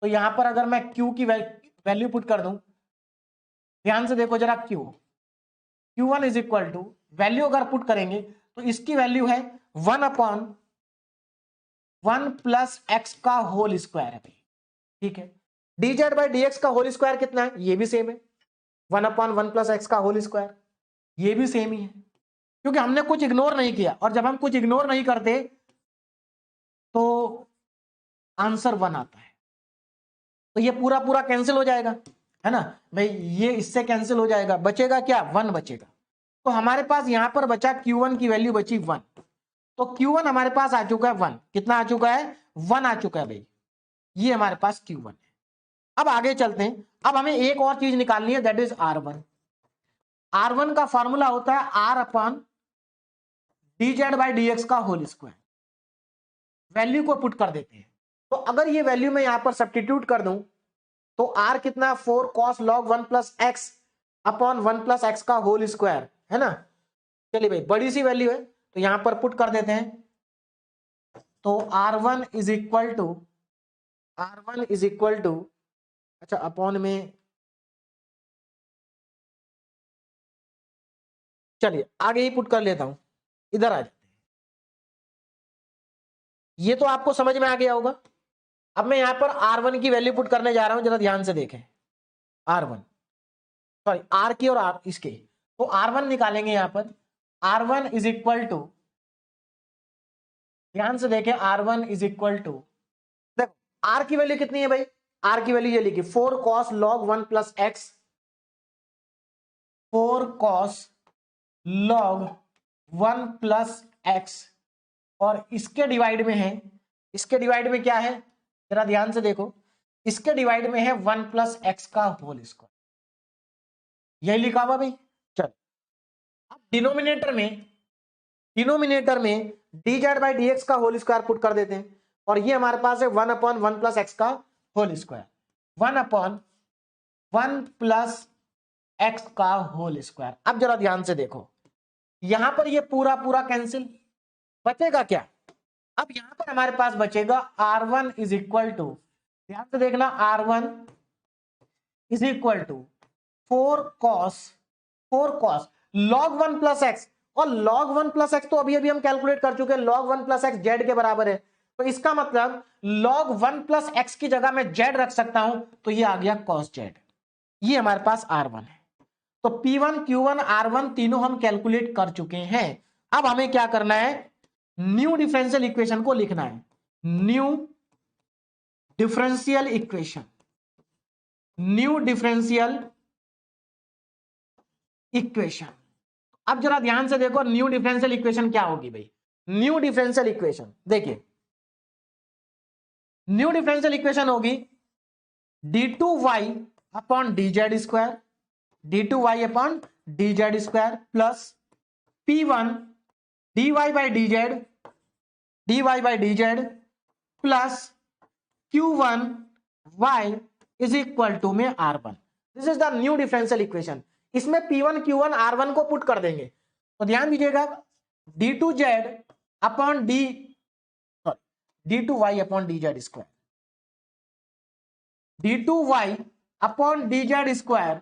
तो यहां पर अगर मैं Q की वैल्यू पुट कर दूं, ध्यान से देखो जरा, Q1 is equal to, value अगर पुट करेंगे तो इसकी वैल्यू है 1/1 प्लस एक्स का होल स्क्वायर है, ठीक है। dz बाई dx का होल स्क्वायर कितना है? ये भी सेम है, 1/1 प्लस एक्स का होल स्क्वायर, ये भी सेम ही है, क्योंकि हमने कुछ इग्नोर नहीं किया। और जब हम कुछ इग्नोर नहीं करते तो आंसर 1 आता है। तो ये पूरा पूरा कैंसिल हो जाएगा, है ना भाई, ये इससे कैंसिल हो जाएगा, बचेगा क्या? 1 बचेगा। तो हमारे पास यहां पर बचा Q1 की वैल्यू बची 1, तो Q1 हमारे पास आ चुका है 1। कितना आ चुका है? 1 आ चुका है भाई, ये हमारे पास Q1 है। अब आगे चलते हैं, अब हमें एक और चीज निकालनी है, दैट इज R1। R1 का फॉर्मूला होता है R upon dz by dx का होल स्क्वायर। वैल्यू को पुट कर देते हैं, तो अगर ये वैल्यू मैं यहां पर सब्स्टिट्यूट कर दूं तो R कितना? 4 cos log 1 plus x upon 1 plus x का होल स्क्वायर, है ना। चलिए भाई, बड़ी सी वैल्यू है तो यहां पर पुट कर देते हैं, तो R1 is equal to, R1 is equal to, अच्छा अपॉन में, चलिए आगे ही पुट कर लेता हूं, इधर आ जाते हैं। ये तो आपको समझ में आ गया होगा। अब मैं यहां पर R1 की वैल्यू पुट करने जा रहा हूं, जरा ध्यान से देखें। R1, सॉरी R की और R इसके, तो R1 निकालेंगे यहां पर। R1 इज इक्वल टू, ध्यान से देखें, R1 इज इक्वल टू, देखो R की वैल्यू कितनी है भाई? R की वैल्यू ये लिखी, 4 cos log 1 plus x, 4 cos log 1 plus x, और इसके डिवाइड में है, इसके डिवाइड में क्या है जरा ध्यान से देखो, इसके डिवाइड में है 1 प्लस एक्स का होल स्क्वायर, यही लिखा हुआ भाई। चल, अब डिनोमिनेटर में dz बाई dx का होल स्क्वायर पुट कर देते हैं, और ये हमारे पास है 1/1 प्लस एक्स का होल स्क्वायर, 1/1 प्लस एक्स का होल स्क्वायर। अब जरा ध्यान से देखो, यहां पर ये पूरा पूरा कैंसिल, बचेगा क्या? अब यहां पर हमारे पास बचेगा R1 इज इक्वल टू, ध्यान से देखना, R1 is equal to 4 cos log 1 plus x, और log 1 प्लस एक्स तो अभी अभी हम कैलकुलेट कर चुके हैं, log 1 प्लस एक्स जेड के बराबर है, तो इसका मतलब log 1 प्लस एक्स की जगह मैं जेड रख सकता हूं, तो ये आ गया cos जेड। ये हमारे पास R1 है। तो P1 Q1 R1 तीनों हम कैलकुलेट कर चुके हैं। अब हमें क्या करना है? न्यू डिफरेंशियल इक्वेशन को लिखना है, new differential equation, new differential equation. अब जरा ध्यान से देखो, न्यू डिफरेंशियल इक्वेशन क्या होगी भाई? न्यू डिफरेंशियल इक्वेशन देखिए, न्यू डिफरेंशियल इक्वेशन होगी d2y upon dz square, d2y upon dz square plus p1 dy by dz plus q1 y is equal to में r1। This is the new differential equation. इसमें p1 q1 r1 को put कर देंगे, तो ध्यान दीजिएगा, d2z upon d2y upon dz square, d2y upon dz square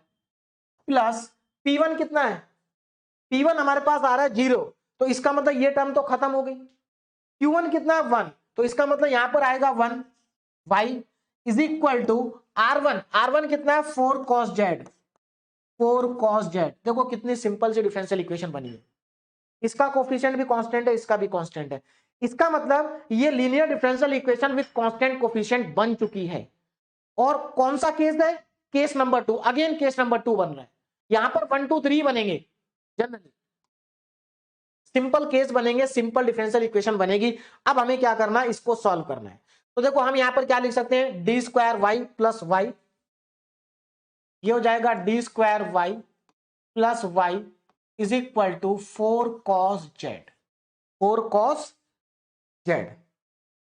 plus p1 कितना है? P1 हमारे पास आ रहा है 0, तो इसका मतलब ये टर्म तो खत्म हो गई। Q1 कितना है 1, तो इसका मतलब यहां पर आएगा 1, y is equal to R1, R1 कितना है 4 cos z, 4 cos z। देखो कितनी सिंपल सी डिफरेंशियल इक्वेशन बनी है, इसका कोफिशिएंट भी कांस्टेंट है, इसका भी कांस्टेंट है। इसका मतलब ये linear differential equation with constant coefficient बन चुकी है। और कौन सा केस है, case number 2, again case number 2 बन रहा है। यहां पर 1 2 3 बनेंगे, जनरली सिंपल केस बनेंगे, सिंपल डिफरेंशियल इक्वेशन बनेगी। अब हमें क्या करना है, इसको सॉल्व करना है। तो देखो हम यहां पर क्या लिख सकते हैं, D square y plus Y, ये हो जाएगा d square y plus Y is equal to 4 cos Z, 4 cos Z.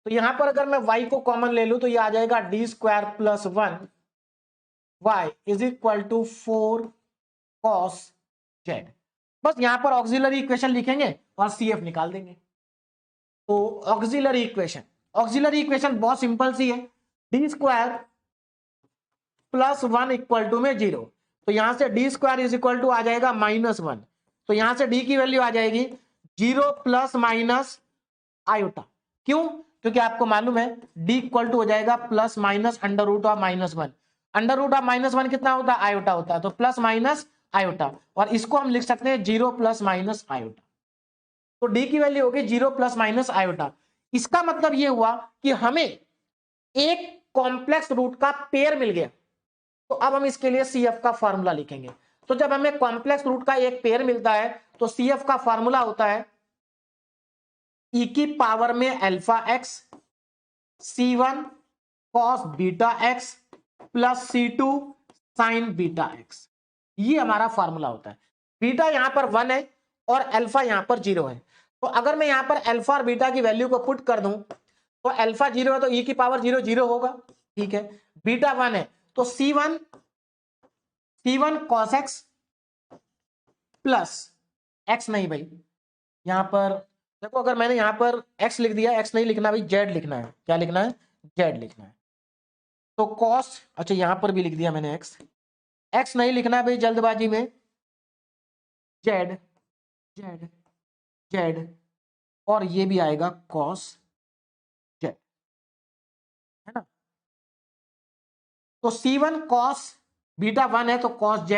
तो यहां पर अगर मैं y को कॉमन ले लूं तो ये आ जाएगा d square plus 1 y is equal to 4 cos Z. बस यहां पर ऑक्सिलरी इक्वेशन लिखेंगे और CF निकाल देंगे। तो ऑक्सिलरी इक्वेशन बहुत सिंपल सी है, D square plus 1 equal to में 0, तो यहां से D square is equal to आ जाएगा -1, तो यहां से डी की वैल्यू आ जाएगी 0 प्लस माइनस आयोटा। क्यों, क्योंकि आपको मालूम है डी इक्वल टू हो जाएगा plus minus under root of -1, under root of -1 कितना होता है, आयोटा होता है, तो प्लस माइनस आयोटा, और इसको हम लिख सकते हैं 0 प्लस माइनस आयोटा। तो डी की वैल्यू होगी 0 प्लस माइनस आयोटा। इसका मतलब ये हुआ कि हमें एक कॉम्प्लेक्स रूट का पेयर मिल गया। तो अब हम इसके लिए CF का फॉर्मूला लिखेंगे। तो जब हमें कॉम्प्लेक्स रूट का एक पेयर मिलता है तो CF का फॉर्मूला होता है e की पावर में alpha x C1 cos beta x plus C2 sign beta x, ये हमारा फॉर्मूला होता है। बीटा यहां पर 1 है और अल्फा यहां पर 0 है। तो अगर मैं यहां पर अल्फा और बीटा की वैल्यू को पुट कर दूं तो अल्फा 0 है तो e की पावर 0 0 होगा, ठीक है। बीटा 1 है तो C1 cos x plus x, नहीं भाई यहां पर देखो, अगर मैंने यहां पर x लिख दिया, x नहीं लिखना भाई, z लिखना है। क्या लिखना है, z लिखना है। तो cos, अच्छा यहां पर भी लिख दिया मैंने x नहीं लिखना है भाई जल्दबाजी में, z z z, और ये भी आएगा cos z, है ना। तो C1 cos बीटा 1 है तो cos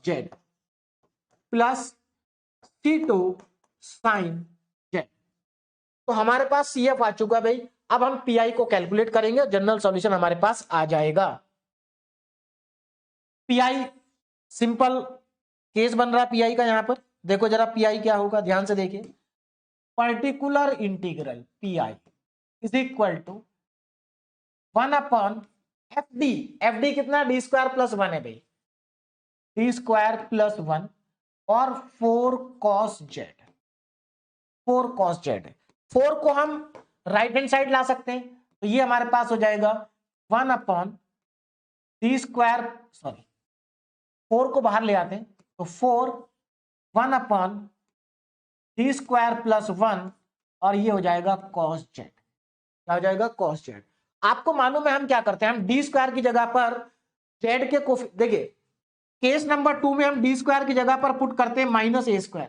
z plus C2 sine z। तो हमारे पास CF आ चुका भाई। अब हम PI को कैलकुलेट करेंगे और जनरल सॉल्यूशन हमारे पास आ जाएगा। PI सिंपल केस बन रहा है PI का, यहां पर देखो जरा PI क्या होगा, ध्यान से देखिए। Particular integral PI is equal to 1 upon FD कितना, डी स्क्वायर प्लस 1 है भाई, डी स्क्वायर प्लस 1 और 4 cos z, 4 cos z है। 4 को हम राइट हैंड साइड ला सकते हैं, तो ये हमारे पास हो जाएगा 1 अपॉन डी स्क्वायर, सॉरी 4 को बाहर ले आते हैं, तो 4 1 अपॉन डी स्क्वायर प्लस 1 और ये हो जाएगा cos z। क्या हो जाएगा, cos z। आपको मालूम है हम क्या करते हैं, हम डी स्क्वायर की जगह पर z के देखिए केस नंबर 2 में हम डी स्क्वायर की जगह पर पुट करते हैं -a²।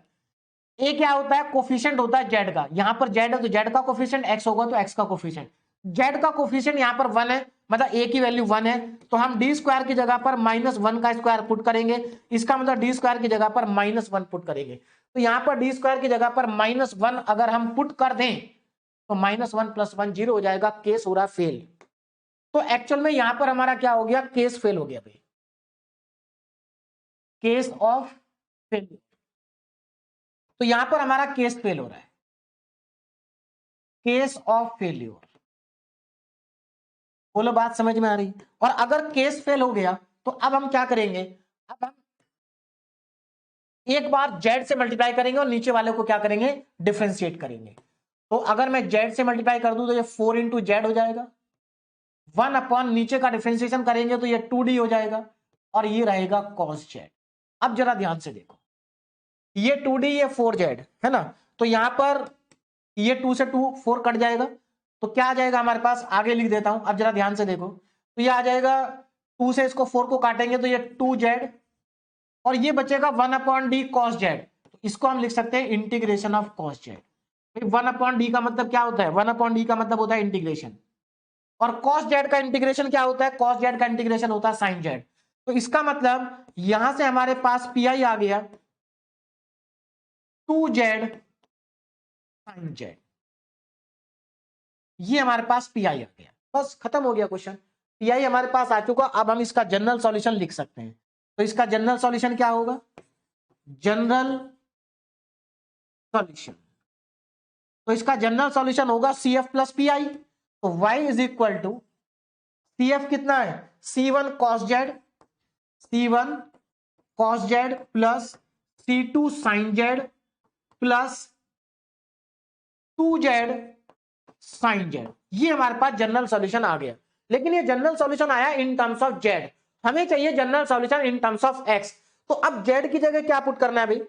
ए क्या होता है, कोफिशिएंट होता है जेड का, यहां पर जेड है तो जेड का कोफिशिएंट, एक्स होगा तो एक्स का कोफिशिएंट। जेड का कोफिशिएंट यहां पर 1 है, मतलब ए की वैल्यू 1 है, तो हम डी स्क्वायर की जगह पर -1 का स्क्वायर पुट करेंगे। इसका मतलब डी स्क्वायर की जगह पर -1 पुट करेंगे। तो यहां पर डी स्क्वायर की जगह पर -1 अगर हम पुट कर दें तो -1 + 1 0 हो जाएगा, केस हो रहा फेल। तो एक्चुअल में यहां पर हमारा क्या हो गया, केस फेल हो गया भाई, केस ऑफ फेल। तो यहां पर हमारा केस फेल हो रहा है, केस ऑफ फेल्योर। बोलो बात समझ में आ रही। और अगर केस फेल हो गया तो अब हम क्या करेंगे, अब हम एक बार जेड से मल्टीप्लाई करेंगे और नीचे वाले को क्या करेंगे, डिफरेंशिएट करेंगे। तो अगर मैं जेड से मल्टीप्लाई कर दूं तो ये 4 × z हो जाएगा, 1 अपॉन नीचे का डिफरेंशिएशन करेंगे तो ये 2d हो जाएगा, और ये रहेगा cos z। अब जरा ध्यान से देखो, ये 2d ये 4z है ना, तो यहां पर ये 2 से 2 4 कट जाएगा, तो क्या आ जाएगा हमारे पास, आगे लिख देता हूं। अब जरा ध्यान से देखो, तो ये आ जाएगा 2 से इसको 4 को काटेंगे तो ये 2z और ये बचेगा 1/d cos z। तो इसको हम लिख सकते हैं integration of cos z। 1/d का मतलब क्या होता है? 1/d का मतलब होता है इंटीग्रेशन, और cos z का इंटीग्रेशन क्या होता है? cos z का इंटीग्रेशन होता है sin z। तो इसका मतलब यहां से हमारे पास pi आ गया 2z sin z, ये हमारे पास pi आ गया। बस खत्म हो गया क्वेश्चन, pi हमारे पास आ चुका। अब हम इसका जनरल सॉल्यूशन लिख सकते हैं। तो इसका जनरल सॉल्यूशन क्या होगा? जनरल सॉल्यूशन, तो इसका जनरल सॉल्यूशन होगा CF प्लस पी आई। तो y is equal to CF कितना है? C1 cos z, C1 cos z plus C2 sin z plus 2z sin z। ये हमारे पास जनरल सॉल्यूशन आ गया। लेकिन ये जनरल सॉल्यूशन आया इन टर्म्स ऑफ z, हमें चाहिए general solution in terms of x। तो अब z की जगह क्या पुट करना है भाई?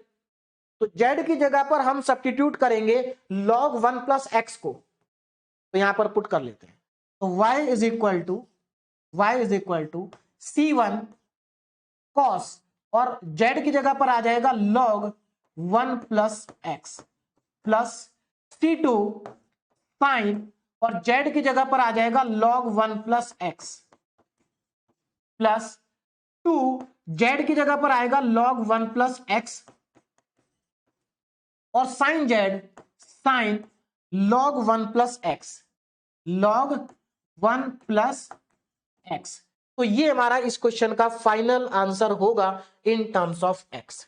तो z की जगह पर हम सब्स्टिट्यूट करेंगे log 1 प्लस x को। तो यहां पर पुट कर लेते हैं। तो y is equal to C1 cos, और z की जगह पर आ जाएगा log 1 plus x plus C2 sin, और z की जगह पर आ जाएगा log 1 plus x plus 2, z की जगह पर आएगा log 1 प्लस x, और sin z sin log 1 plus x, log 1 plus x। तो ये हमारा इस क्वेश्चन का फाइनल आंसर होगा इन टर्म्स ऑफ x।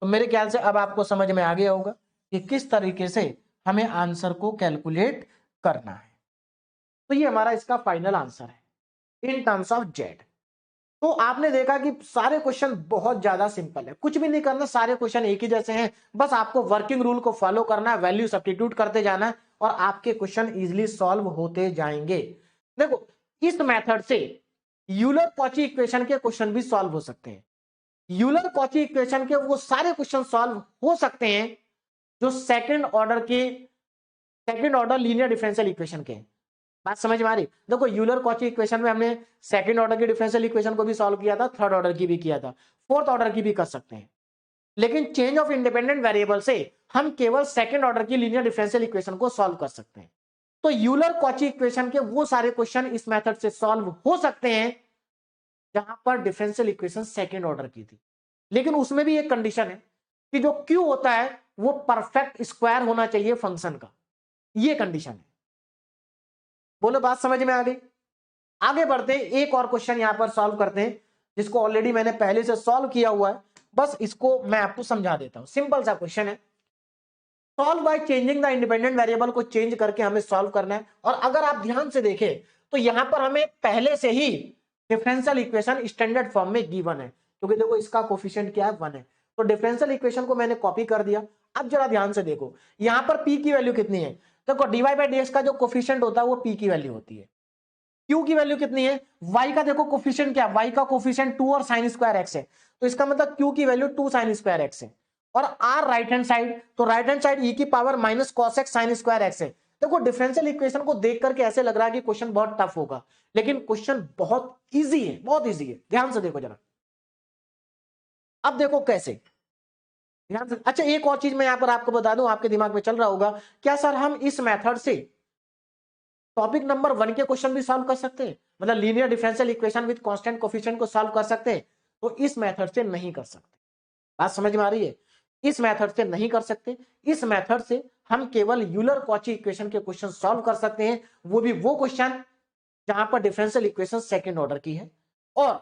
तो मेरे ख्याल से अब आपको समझ में आ गया होगा कि किस तरीके से हमें आंसर को कैलकुलेट करना है। तो ये हमारा इसका फाइनल आंसर है इन टर्म्स ऑफ z। तो आपने देखा कि सारे क्वेश्चन बहुत ज्यादा सिंपल है, कुछ भी नहीं करना, सारे क्वेश्चन एक ही जैसे हैं। बस आपको वर्किंग रूल को फॉलो करना है, वैल्यू सब्स्टिट्यूट करते जाना है, और आपके क्वेश्चन इजीली सॉल्व होते जाएंगे। देखो, इस मेथड से यूलर कॉची इक्वेशन के क्वेश्चन भी सॉल्व हो सकते हैं। यूलर कॉची इक्वेशन के वो सारे क्वेश्चन सॉल्व हो सकते हैं जो second order linear differential equation के हैं। बात समझ में आ रही? देखो, यूलर कॉची इक्वेशन में हमने सेकंड ऑर्डर की डिफरेंशियल इक्वेशन को भी सॉल्व किया था, थर्ड ऑर्डर की भी किया था, फोर्थ ऑर्डर की भी कर सकते हैं। लेकिन चेंज ऑफ इंडिपेंडेंट वेरिएबल से हम केवल सेकंड ऑर्डर की लीनियर डिफरेंशियल इक्वेशन को सॉल्व कर सकते हैं। तो यूलर कॉची इक्वेशन के वो सारे क्वेश्चन इस मेथड से सॉल्व हो सकते हैं जहां पर डिफरेंशियल इक्वेशन सेकंड ऑर्डर की थी। लेकिन उसमें भी एक कंडीशन है कि जो क्यू होता है वो परफेक्ट स्क्वायर होना चाहिए फंक्शन का, ये कंडीशन है। बोलो, बात समझ में आ गई? आगे बढ़ते हैं, एक और क्वेश्चन यहां पर सॉल्व करते हैं जिसको ऑलरेडी मैंने पहले से सॉल्व किया हुआ है। बस इसको मैं आपको समझा देता हूं। सिंपल सा क्वेश्चन है, solve by changing the independent variable को चेंज करके हमें सॉल्व करना है। और अगर आप ध्यान से देखें तो यहां पर हमें पहले से ही डिफरेंशियल इक्वेशन स्टैंडर्ड फॉर्म में गिवन है, क्योंकि देखो इसका कोफिशिएंट क्या है? 1 है। तो डिफरेंशियल इक्वेशन को मैंने कॉपी कर दिया। अब जरा ध्यान से देखो, यहां पर p की वैल्यू कितनी है? देखो, dy बाई dx का जो कोफिशिएंट होता है वो p की वैल्यू होती है। q की वैल्यू कितनी है? y का देखो कोफिशिएंट क्या है? y का कोफिशिएंट 2 और sin स्क्वायर x है। तो इसका मतलब q की वैल्यू 2 sin स्क्वायर x है। और r राइट हैंड साइड, तो राइट हैंड साइड e की power minus cos x sin square x है। देखो, डिफरेंशियल इक्वेशन को देख करके ऐसे लग रहा है कि क्वेश्चन बहुत टफ होगा, लेकिन क्वेश्चन बहुत इजी है, बहुत इजी है। ध्यान से देखो जरा। अब देखो कैसे, ध्यान से। अच्छा, एक और चीज मैं यहां पर आपको बता दूं, आपके दिमाग में चल रहा होगा, क्या सर हम इस मेथड से टॉपिक नंबर 1 के क्वेश्चन भी सॉल्व कर सकते हैं? मतलब linear differential equation with constant coefficient को सॉल्व कर सकते हैं? तो इस मेथड से नहीं कर सकते। बात समझ में आ रही है? इस मेथड से नहीं कर सकते। इस मेथड से हम केवल यूलर कॉची इक्वेशन के क्वेश्चन सॉल्व कर सकते हैं, वो भी वो क्वेश्चन जहां पर डिफरेंशियल इक्वेशन सेकंड ऑर्डर की है और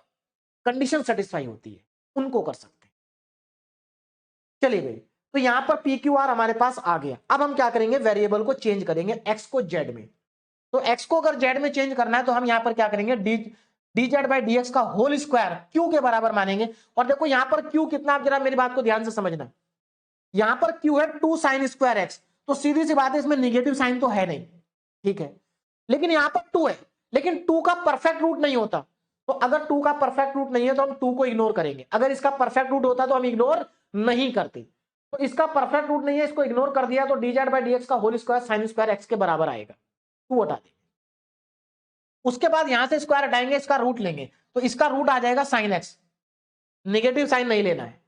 कंडीशन सेटिस्फाई होती है, उनको कर सकते हैं। चलिए भाई, तो यहां पर पी क्यू आर हमारे पास आ गया। अब हम क्या करेंगे? वेरिएबल को चेंज करेंगे, एक्स को जेड में। तो x को अगर z में चेंज करना है तो हम यहां पर क्या करेंगे? dz बाई dx का होल स्क्वायर q के बराबर मानेंगे। और देखो यहां पर q कितना, आप जरा मेरी बात को ध्यान से समझना। यहां पर q है 2 sin स्क्वायर x, तो सीधी सी बात है इसमें निगेटिव साइन तो है नहीं, ठीक है। लेकिन यहां पर 2 है, लेकिन 2 का परफेक्ट रूट नहीं होता। तो अगर 2 का परफेक्ट रूट नहीं है तो हम 2 को इग्नोर करेंगे। अगर इसका परफेक्ट रूट होता तो हम इग्नोर नहीं करते। तो इसका परफेक्ट रूट नहीं है, इसको इग्नोर कर दिया, तो dz बाई dx का whole square sin square x के बराबर आएगा। 2 हटा देंगे। उसके बाद यहां से स्क्वायर हटाएंगे, इसका रूट लेंगे, तो इसका रूट आ जाएगा sin x। नेगेटिव साइन नहीं लेना है।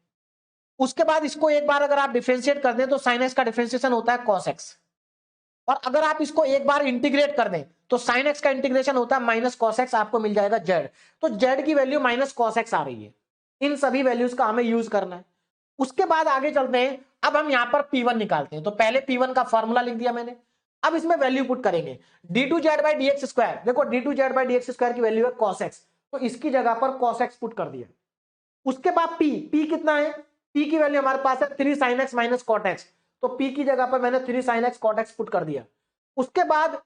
उसके बाद इसको एक बार अगर आप डिफरेंशिएट कर दें तो साइन एक्स का डिफरेंशिएशन होता है कॉस एक्स, और अगर आप इसको एक बार इंटीग्रेट कर दें तो साइन एक्स का इंटीग्रेशन होता है माइनस कॉस एक्स, आपको मिल जाएगा जेड। तो जेड की वैल्यू माइनस कॉस एक्स आ रही है। इन सभी वैल्यूज का हमें यूज करना है। उसके बाद आगे चलते हैं, अब हम यहां पर P1 निकालते हैं। तो पहले P1 का फॉर्मूला लिख दिया मैंने, अब इसमें वैल्यू पुट करेंगे d2z by D x square. देखो d2z by D x square की वैल्यू है cos x, तो इसकी जगह पर cos x पुट कर दिया। उसके बाद p कितना है, p की वैल्यू हमारे पास है 3 sin x minus cot x, तो p की जगह पर मैंने 3 sin x cot x put कर दिया। उसके बाद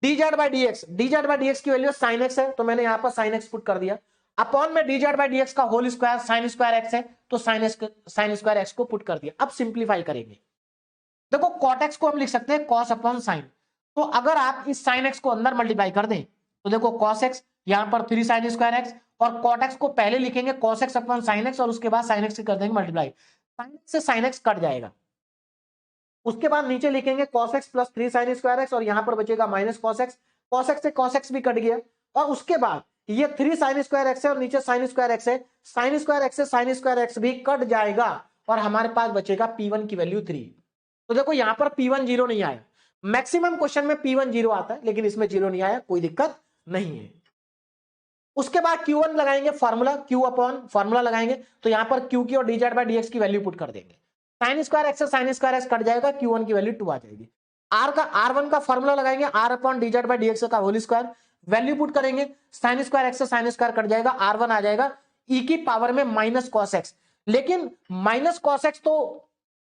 dz बाई डी एक्स की वैल्यू sin x है, तो मैंने यहां पर sin x पुट कर दिया। अपॉन में dz बाई डी एक्स का whole square sin square x है, तो sin स्क्वायर x को पुट कर दिया। अब सिंप्लीफाई करेंगे, देखो cot x को हम लिख सकते हैं cos अपॉन sin, तो अगर आप इस sin x को अंदर मल्टीप्लाई कर दें तो देखो cos x यहां पर 3 sin स्क्वायर x, और cot x को पहले लिखेंगे cos x upon sin x, और उसके बाद sin x से कर देंगे मल्टीप्लाई, sin x से sin x कट जाएगा। उसके बाद नीचे लिखेंगे cos x plus 3 sin square x, और यहां पर बचेगा माइनस cos x से cos x भी कट गया, और उसके बाद ये 3 sin स्क्वायर x है और नीचे sin स्क्वायर x है, sin स्क्वायर x से sin स्क्वायर x भी कट जाएगा, और हमारे पास बचेगा P1 की वैल्यू 3। तो देखो यहां पर P1 जीरो नहीं आया, मैक्सिमम क्वेश्चन में P1 जीरो आता है, लेकिन इसमें जीरो नहीं आया, कोई दिक्कत नहीं है। उसके बाद Q1 लगाएंगे, फार्मूला Q अपॉन फार्मूला लगाएंगे, तो यहां पर Q की और dz बाई dx की वैल्यू पुट कर देंगे। sin स्क्वायर x से sin स्क्वायर x कट जाएगा, Q1 की वैल्यू 2 आ जाएगी। R1 का फार्मूला लगाएंगे, R upon dz by dx का होल स्क्वायर, वैल्यू पुट करेंगे, sin स्क्वायर x से sin स्क्वायर कट जाएगा, R1 आ जाएगा e की पावर में माइनस cos x, लेकिन माइनस cos x तो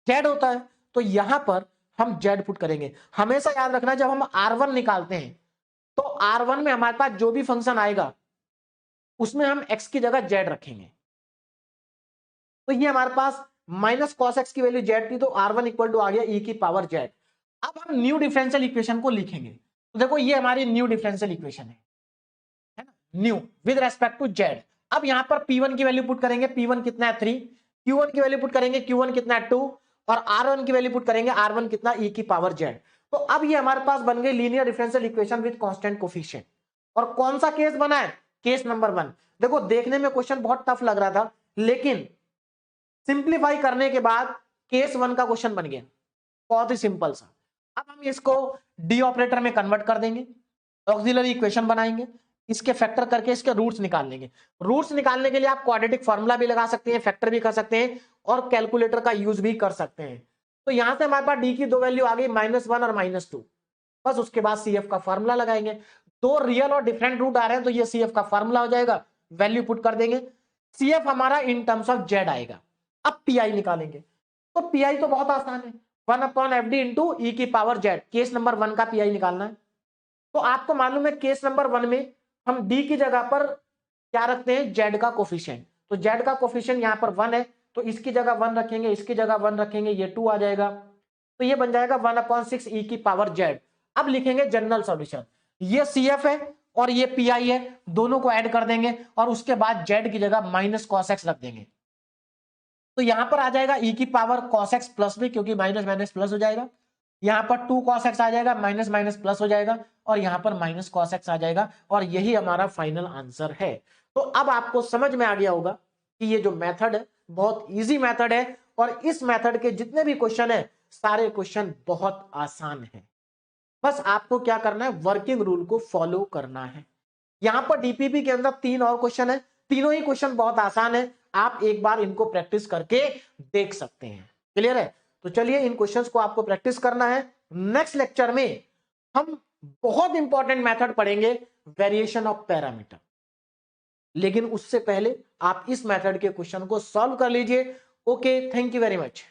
z होता है, तो यहां पर हम z पुट करेंगे। हमेशा याद रखना जब हम R1 निकालते हैं तो R1 में हमारे पास जो भी फंक्शन आएगा उसमें हम x की जगह z रखेंगे। तो ये हमारे पास माइनस cos x की वैल्यू z थी, तो R1 इक्वल टू आ गया e की पावर z। अब हम न्यू डिफरेंशियल इक्वेशन को लिखेंगे, तो देखो ये हमारी न्यू डिफरेंशियल इक्वेशन है ना, new with respect to z। अब यहां पर P1 की वैल्यू पुट करेंगे, P1 कितना है 3, Q1 की वैल्यू पुट करेंगे, Q1 कितना है 2, और R1 की वैल्यू पुट करेंगे, R1 कितना e की पावर z। तो अब ये हमारे पास बन गई linear differential equation with constant coefficient. और कौन सा केस बना है, केस नंबर 1। देखो देखने में क्वेश्चन बहुत टफ लग रहा था, लेकिन सिंप्लीफाई करने के बाद केस 1 का क्वेश्चन बन गया, बहुत ही सिंपल सा। अब हम इसको डी ऑपरेटर में कन्वर्ट कर देंगे, ऑक्सिलरी इक्वेशन बनाएंगे, इसके फैक्टर करके इसके रूट्स निकाल लेंगे। रूट्स निकालने के लिए आप क्वाड्रेटिक फार्मूला भी लगा सकते हैं, फैक्टर भी कर सकते हैं, और कैलकुलेटर का यूज भी कर सकते हैं। तो यहां से हमारे पास डी की दो वैल्यू आ गई, -1 और -2। बस उसके बाद CF का फार्मूला लगाएंगे। दो रियल और डिफरेंट रूट आ रहे हैं, तो ये CF का फार्मूला हो जाएगा, वैल्यू पुट कर देंगे, CF हमारा इन टर्म्स ऑफ z आएगा। अब PI निकालेंगे, तो PI तो बहुत आसान है, 1 अपॉन एफ डी इंटू ई की पावर z। केस नंबर 1 का PI निकालना है, तो आपको मालूम है केस नंबर 1 में हम d की जगह पर क्या रखते हैं, z का कोफिशिएंट। तो z का कोफिशिएंट यहां पर 1 है, तो इसकी जगह 1 रखेंगे, इसकी जगह 1 रखेंगे, ये 2 आ जाएगा, तो ये बन जाएगा 1/6 e की पावर z। अब लिखेंगे जनरल सॉल्यूशन, ये CF है और ये PI है, दोनों को ऐड कर देंगे, और उसके बाद z की जगह माइनस cos x रख देंगे। तो यहां पर आ जाएगा e की पावर cos x प्लस भी, क्योंकि माइनस माइनस प्लस हो जाएगा, यहां पर 2 cos x आ जाएगा, माइनस माइनस प्लस हो जाएगा, और यहां पर माइनस cos x आ जाएगा, और यही हमारा फाइनल आंसर है। तो अब आपको समझ में आ गया होगा कि ये जो मेथड है बहुत इजी मेथड है, और इस मेथड के जितने भी क्वेश्चन है सारे क्वेश्चन बहुत आसान है। बस आपको क्या करना है, वर्किंग रूल को फॉलो करना है। यहां पर डीपीपी के अंदर 3 और क्वेश्चन है, तीनों ही क्वेश्चन बहुत आसान है, आप एक बार इनको प्रैक्टिस करके देख सकते हैं। क्लियर है? तो चलिए इन क्वेश्चंस को आपको प्रैक्टिस करना है। नेक्स्ट लेक्चर में हम बहुत इंपॉर्टेंट मेथड पढ़ेंगे, वेरिएशन ऑफ पैरामीटर। लेकिन उससे पहले आप इस मेथड के क्वेश्चन को सॉल्व कर लीजिए। Okay, thank you very much.